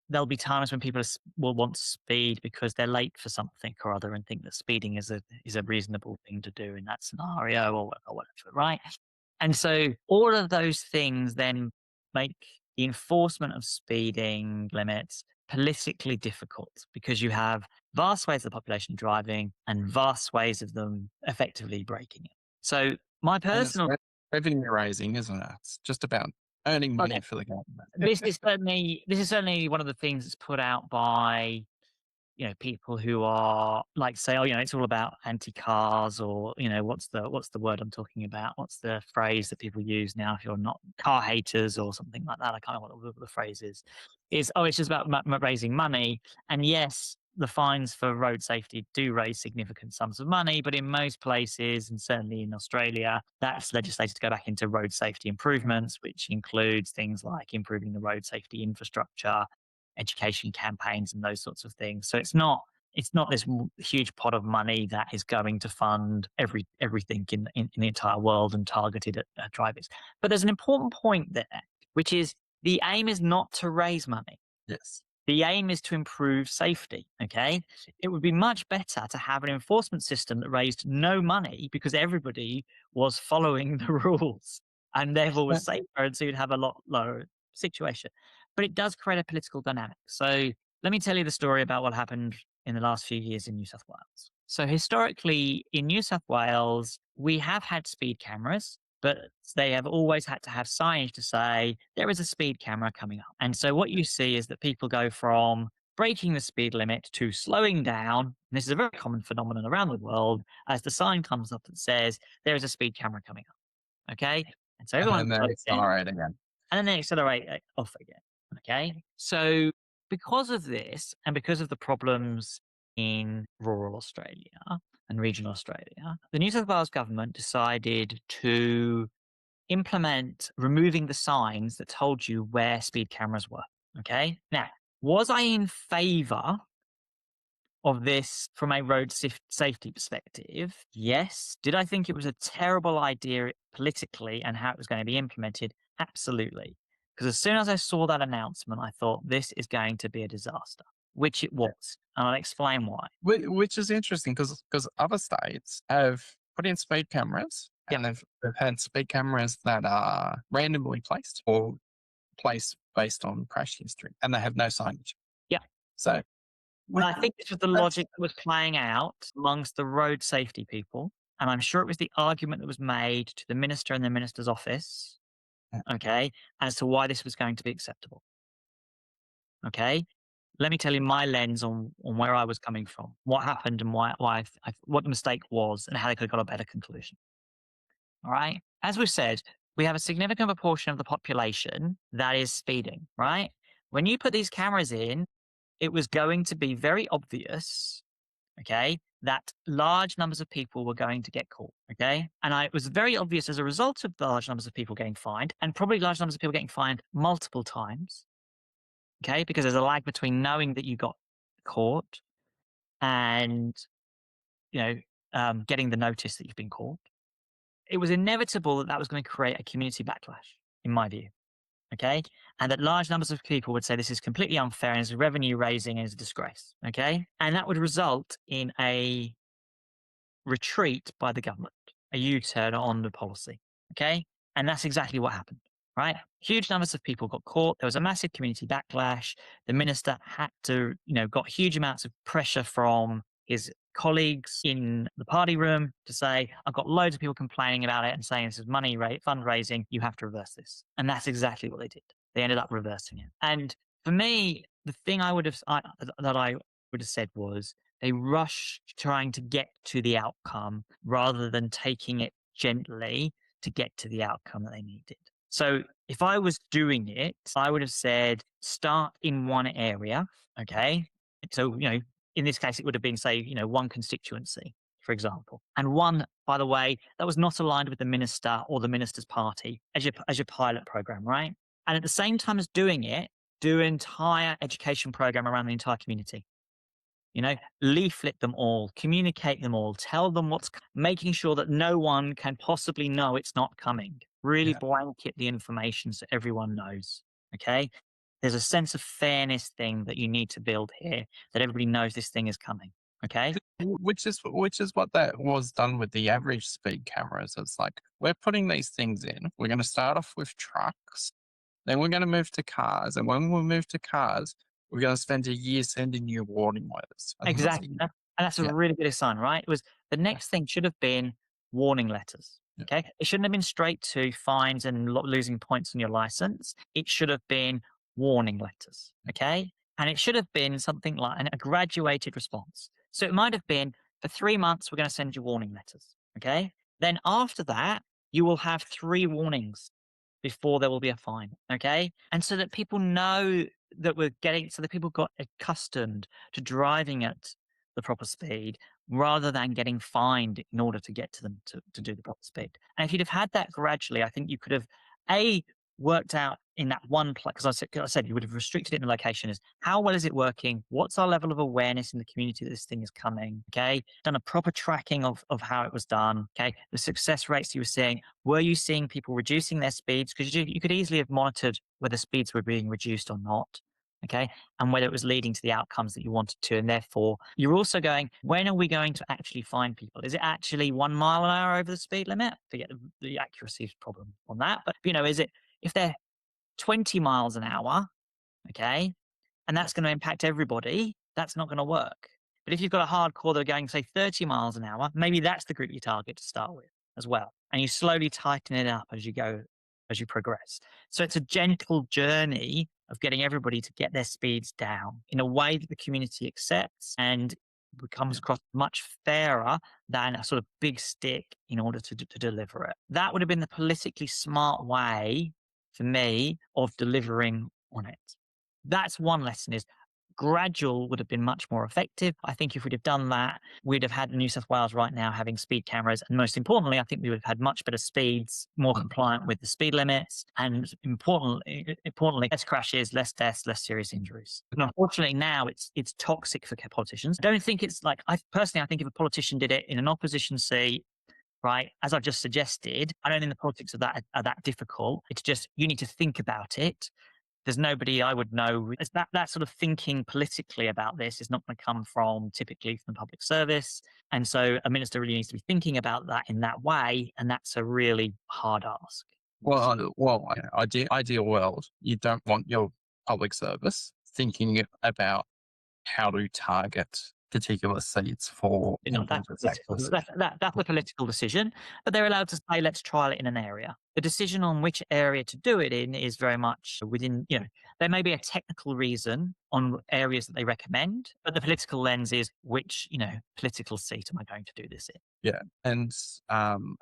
there'll be times when people will want to speed because they're late for something or other and think that speeding is a reasonable thing to do in that scenario or whatever, right? And so all of those things then make the enforcement of speeding limits politically difficult because you have vast swathes of the population driving and vast swathes of them effectively breaking it. So my And it's personal revenue raising, isn't it? It's just about earning money okay, for the government. this is certainly one of the things that's put out by people who are like say, oh, it's all about anti-cars or, what's the word I'm talking about? What's the phrase that people use now if you're not car haters or something like that? I can't remember what the phrase is, oh, it's just about raising money. And yes, the fines for road safety do raise significant sums of money, but in most places, and certainly in Australia, that's legislated to go back into road safety improvements, which includes things like improving the road safety infrastructure, education campaigns and those sorts of things. So it's not this huge pot of money that is going to fund everything in the entire world and targeted at drivers. But there's an important point there, which is the aim is not to raise money. Yes. The aim is to improve safety. Okay. It would be much better to have an enforcement system that raised no money because everybody was following the rules and therefore Yeah. was safer. And so you'd have a lot lower situation. But it does create a political dynamic. So let me tell you the story about what happened in the last few years in New South Wales. So historically in New South Wales, we have had speed cameras, but they have always had to have signage to say there is a speed camera coming up. And so what you see is that people go from breaking the speed limit to slowing down. And this is a very common phenomenon around the world as the sign comes up that says there is a speed camera coming up. Okay. And so And everyone then they slows down accelerate again. and then they accelerate off again. Okay. So because of this and because of the problems in rural Australia and regional Australia, the New South Wales government decided to implement removing the signs that told you where speed cameras were. Okay. Now, was I in favor of this from a road safety perspective? Yes. Did I think it was a terrible idea politically and how it was going to be implemented? Absolutely. Because as soon as I saw that announcement, I thought this is going to be a disaster. which it was, and I'll explain why. Which is interesting because other states have put in speed cameras Yep. and they've had speed cameras that are randomly placed or placed based on crash history, and they have no signage. Yep. So And with I think this was the that's logic that was playing out amongst the road safety people. And I'm sure it was the argument that was made to the minister and the minister's office, okay, as to why this was going to be acceptable. Okay. Let me tell you my lens on where I was coming from, what happened and what the mistake was and how they could have got a better conclusion. All right. As we said, we have a significant proportion of the population that is speeding, right? When you put these cameras in, it was going to be very obvious, okay, that large numbers of people were going to get caught, okay? And it was very obvious as a result of the large numbers of people getting fined and probably large numbers of people getting fined multiple times, okay, because there's a lag between knowing that you got caught and, you know, getting the notice that you've been caught. It was inevitable that that was going to create a community backlash, in my view, okay? And that large numbers of people would say this is completely unfair and is revenue raising and is a disgrace, okay? And that would result in a retreat by the government, a U-turn on the policy. Okay. And that's exactly what happened, right? Huge numbers of people got caught. There was a massive community backlash. The minister had to, got huge amounts of pressure from his colleagues in the party room to say, I've got loads of people complaining about it and saying this is fundraising. You have to reverse this. And that's exactly what they did. They ended up reversing it. And for me, the thing that I would have said was they rushed trying to get to the outcome rather than taking it gently to get to the outcome that they needed. So if I was doing it, I would have said start in one area. Okay. So, in this case, it would have been, say, one constituency, for example. And one, by the way, that was not aligned with the minister or the minister's party as your pilot program, right? And at the same time as doing it, do an entire education program around the entire community. Leaflet them all, communicate them all, tell them making sure that no one can possibly know it's not coming. Really yeah. blanket the information so everyone knows. Okay. There's a sense of fairness thing that you need to build here that everybody knows this thing is coming. Okay. Which is what that was done with the average speed cameras. It's like we're putting these things in. We're going to start off with trucks, then we're going to move to cars, and when we move to cars, we're going to spend a year sending you warning letters. And it's like, Exactly. And that's a yeah, really good sign, right? It was the yeah, next thing should have been warning letters. yeah, Okay. It shouldn't have been straight to fines and losing points on your license. It should have been warning letters. Okay. And it should have been something like a graduated response. So it might have been for 3 months, we're going to send you warning letters. Okay. Then after that, you will have 3 warnings before there will be a fine. Okay. And so that people know that so that people got accustomed to driving at the proper speed rather than getting fined in order to get to them to do the proper speed. And if you'd have had that gradually, I think you could have a worked out in that one place, because I said you would have restricted it in the location is how well is it working? What's our level of awareness in the community that this thing is coming? Okay. Done a proper tracking of how it was done. Okay. The success rates you were seeing. Were you seeing people reducing their speeds? Because you could easily have monitored whether speeds were being reduced or not. Okay. And whether it was leading to the outcomes that you wanted to. And therefore, you're also going, when are we going to actually find people? Is it actually 1 mile an hour over the speed limit? Forget the accuracy problem on that. But, is it, if they're 20 miles an hour, okay, and that's going to impact everybody, that's not going to work. But if you've got a hardcore that are going, say, 30 miles an hour, maybe that's the group you target to start with as well. And you slowly tighten it up as you go, as you progress. So it's a gentle journey of getting everybody to get their speeds down in a way that the community accepts and yeah, comes across much fairer than a sort of big stick in order to deliver it. That would have been the politically smart way for me of delivering on it. That's one lesson is gradual would have been much more effective. I think if we'd have done that, we'd have had New South Wales right now having speed cameras. And most importantly, I think we would have had much better speeds, more compliant with the speed limits, and importantly, less crashes, less deaths, less serious injuries. And unfortunately now it's toxic for politicians. I don't think it's like, I think if a politician did it in an opposition seat, right, as I've just suggested, I don't think the politics of that are that difficult. It's just you need to think about it There's nobody I would know. It's that sort of thinking politically about this is not going to come from typically from the public service. And so a minister really needs to be thinking about that in that way. And that's a really hard ask. Ideal world, you don't want your public service thinking about how to target particular seats for You know, that's individual political. That's a political decision, but they're allowed to say, let's trial it in an area. The decision on which area to do it in is very much within, there may be a technical reason on areas that they recommend, but the political lens is which, political seat am I going to do this in? Yeah. And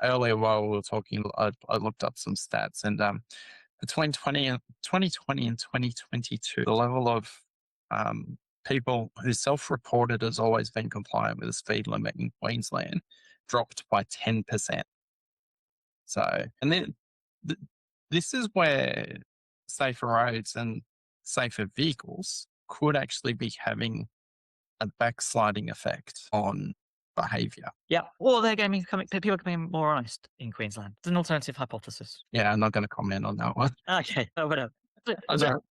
earlier while we were talking, I looked up some stats and between 2020 and 2022, the level of people who self-reported as always been compliant with the speed limit in Queensland dropped by 10%. So, and then th- this is where safer roads and safer vehicles could actually be having a backsliding effect on behavior. Yeah. Or they're going to people are becoming more honest in Queensland. It's an alternative hypothesis. Yeah, I'm not going to comment on that one. Okay. Oh, whatever. I So, don't,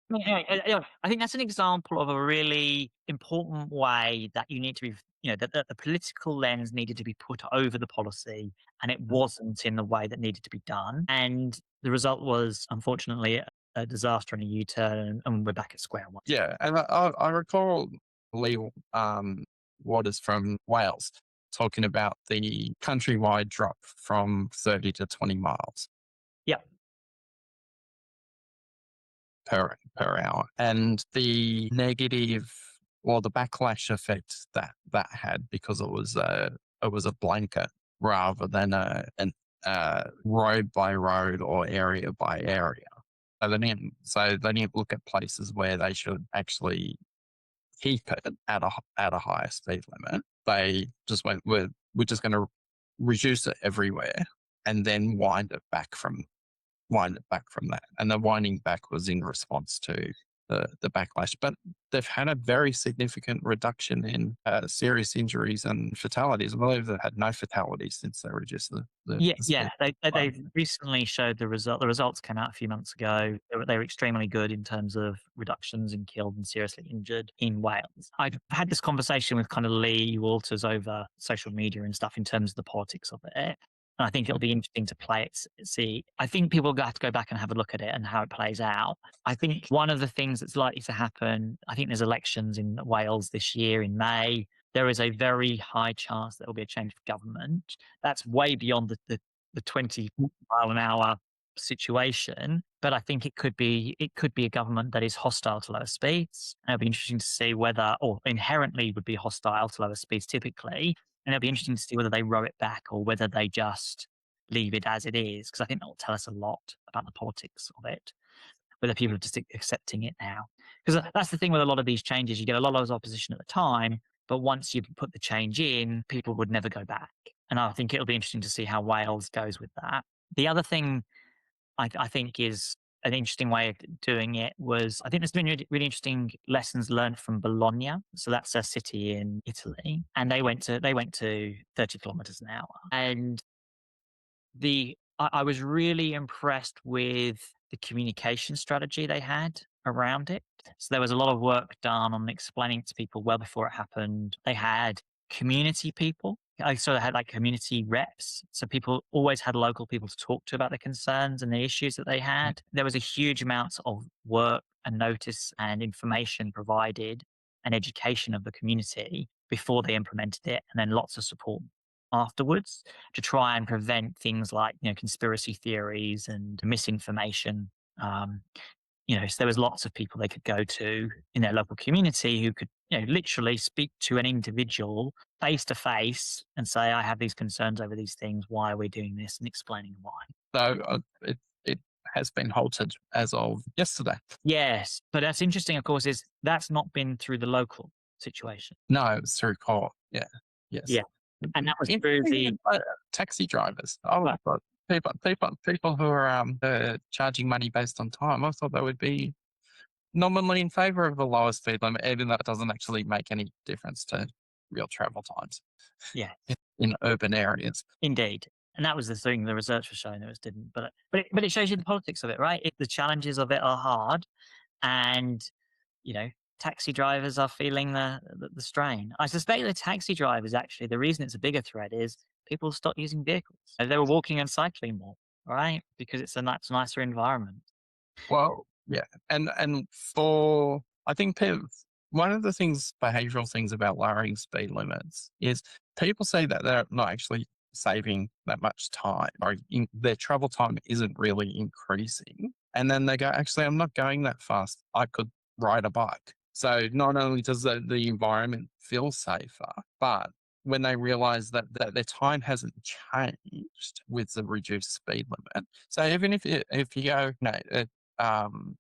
I think that's an example of a really important way that you need to be, that the political lens needed to be put over the policy, and it wasn't in the way that needed to be done. And the result was, unfortunately, a disaster and a U-turn, and we're back at square one. yeah, and I recall Lee Waters from Wales talking about the countrywide drop from 30 to 20 miles Yeah. per hour, and the negative or the backlash effect that had because it was a blanket rather than an road by road or area by area. So they didn't look at places where they should actually keep it at a higher speed limit. They just went, we're just going to reduce it everywhere and then wind it back from that. And the winding back was in response to the backlash. But they've had a very significant reduction in serious injuries and fatalities. I believe they've had no fatalities since they reduced Yeah, the yeah. speed. They recently showed the result. The results came out a few months ago. They were extremely good in terms of reductions in killed and seriously injured in Wales. I've had this conversation with kind of Lee Walters over social media and stuff in terms of the politics of it. And I think it'll be interesting to play it, see. I think people have to go back and have a look at it and how it plays out. I think one of the things that's likely to happen, I think there's elections in Wales this year in May. There is a very high chance there will be a change of government. That's way beyond the 20-mile-an-hour situation. But I think it could be a government that is hostile to lower speeds. And it'll be interesting to see whether, or inherently would be hostile to lower speeds typically. And it'll be interesting to see whether they row it back or whether they just leave it as it is. Because I think that will tell us a lot about the politics of it, whether people are just accepting it now. Because that's the thing with a lot of these changes. You get a lot of opposition at the time, but once you put the change in, people would never go back. And I think it'll be interesting to see how Wales goes with that. The other thing I think is an interesting way of doing it was I think there's been really interesting lessons learned from Bologna. So that's a city in Italy, and they went to 30 kilometers an hour, and I was really impressed with the communication strategy they had around it. So there was a lot of work done on explaining it to people well before it happened. They had community people. I sort of had like community reps. So people always had local people to talk to about the concerns and the issues that they had. There was a huge amount of work and notice and information provided and education of the community before they implemented it, and then lots of support afterwards to try and prevent things like conspiracy theories and misinformation. Um, so there was lots of people they could go to in their local community who could literally speak to an individual face to face and say, I have these concerns over these things. Why are we doing this? And explaining why. So it has been halted as of yesterday. Yes, but that's interesting. Of course, is that's not been through the local situation. No, it was through court. Yeah. Yes. Yeah, and that was through the Interesting, taxi drivers. Oh, I thought people who are charging money based on time. I thought they would be nominally in favour of the lower speed limit, even though it doesn't actually make any difference to real travel times yeah. in urban areas. Indeed. And that was the thing the research was showing, that it didn't. But it shows you the politics of it, right? The challenges of it are hard, and you know, taxi drivers are feeling the strain. I suspect the taxi drivers, actually, the reason it's a bigger threat is people stop using vehicles. They were walking and cycling more, right? Because it's a much nicer environment. Well, yeah, and for I think one of the things, behavioural things about lowering speed limits is people say that they're not actually saving that much time, or their travel time isn't really increasing, and then they go, actually, I'm not going that fast. I could ride a bike. So not only does the environment feel safer, but when they realize that their time hasn't changed with the reduced speed limit. So even if you go, um,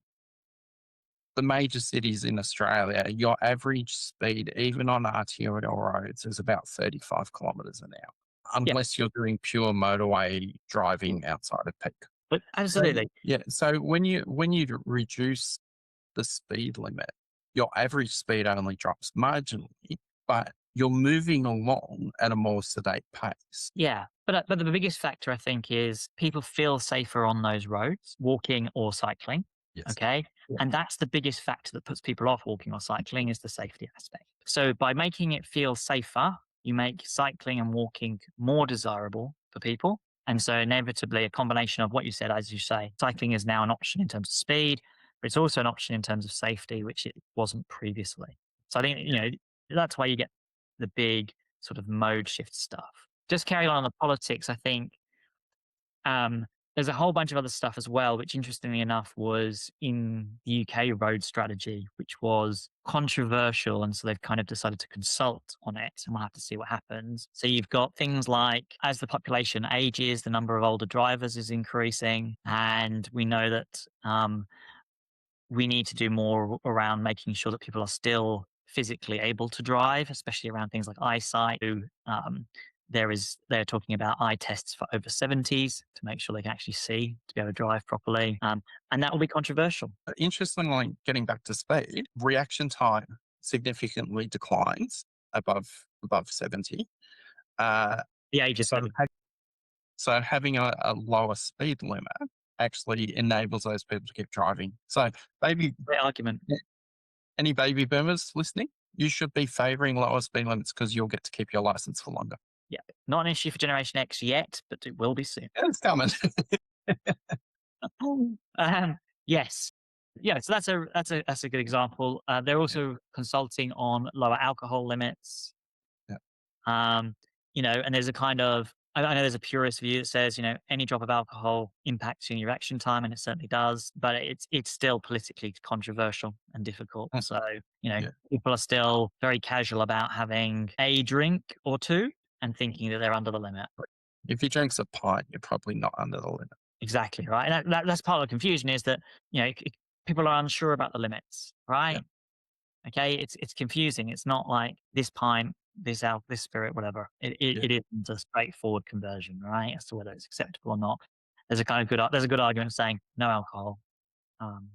the major cities in Australia, your average speed, even on arterial roads, is about 35 kilometres an hour, Yeah, unless you're doing pure motorway driving outside of peak. but So, absolutely. yeah, so when you reduce the speed limit, your average speed only drops marginally, but you're moving along at a more sedate pace. Yeah, but the biggest factor, I think, is people feel safer on those roads, walking or cycling. Yes. Okay, Yeah. and that's the biggest factor that puts people off walking or cycling, is the safety aspect. So by making it feel safer, you make cycling and walking more desirable for people. And so inevitably, a combination of what you said, as you say, cycling is now an option in terms of speed, but it's also an option in terms of safety, which it wasn't previously. So I think, that's why you get the big sort of mode shift stuff. Just carrying on the politics, I think, um, there's a whole bunch of other stuff as well, which interestingly enough was in the UK road strategy, which was controversial. And so they've kind of decided to consult on it, and we'll have to see what happens. So you've got things like, as the population ages, the number of older drivers is increasing. And we know that we need to do more around making sure that people are still physically able to drive, especially around things like eyesight. They're talking about eye tests for over 70s to make sure they can actually see to be able to drive properly. And that will be controversial. Interestingly, getting back to speed, reaction time significantly declines above 70. Uh, The age of so, 70. so having a lower speed limit actually enables those people to keep driving. So, baby, Great argument. any baby boomers listening, you should be favouring lower speed limits because you'll get to keep your license for longer. Yeah. Not an issue for Generation X yet, but it will be soon. Yeah, it's coming. Yes. Yeah, so that's a good example. They're Yeah, also consulting on lower alcohol limits. yeah. Um, and there's a kind of, I know there's a purist view that says, any drop of alcohol impacts your reaction time, and it certainly does, but it's still politically controversial and difficult. Mm, So, yeah. people are still very casual about having a drink or two and thinking that they're under the limit. If you drink a pint, you're probably not under the limit. Exactly, right. And that's part of the confusion, is that, people are unsure about the limits, Yeah, right? Okay, it's confusing. It's not like this pint, this spirit, whatever. yeah. It isn't a straightforward conversion, right, as to whether it's acceptable or not. There's a good argument saying no alcohol um,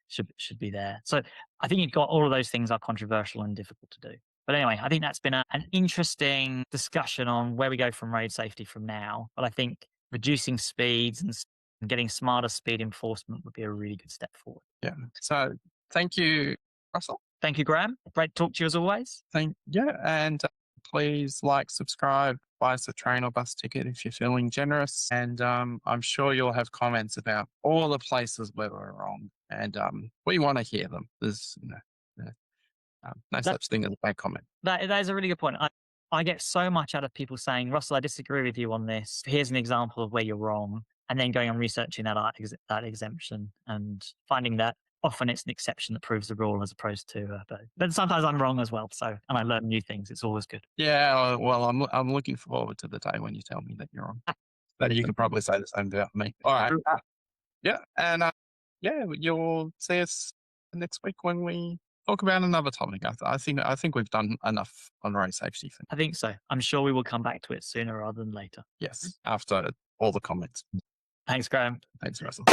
should be there. So I think you've got all of those things are controversial and difficult to do. But anyway, I think that's been an interesting discussion on where we go from road safety from now. But I think reducing speeds and getting smarter speed enforcement would be a really good step forward. Yeah. So thank you, Russell. Thank you, Graham. Great to talk to you as always. And please like, subscribe, buy us a train or bus ticket if you're feeling generous. And I'm sure you'll have comments about all the places where we're wrong, and we want to hear them. There's no That such thing as a bad comment. that is a really good point. I get so much out of people saying, Russell, I disagree with you on this. Here's an example of where you're wrong. And then going and researching that exemption and finding that often it's an exception that proves the rule, as opposed to, but sometimes I'm wrong as well. So, and I learn new things. It's always good. Yeah. Well, I'm looking forward to the day when you tell me that you're wrong. But you can probably say the same about me. All right. Yeah. And yeah, you'll see us next week when we talk about another topic. I think we've done enough on road safety. I think so. I'm sure we will come back to it sooner rather than later. Yes, after all the comments. Thanks, Graham. Thanks, Russell.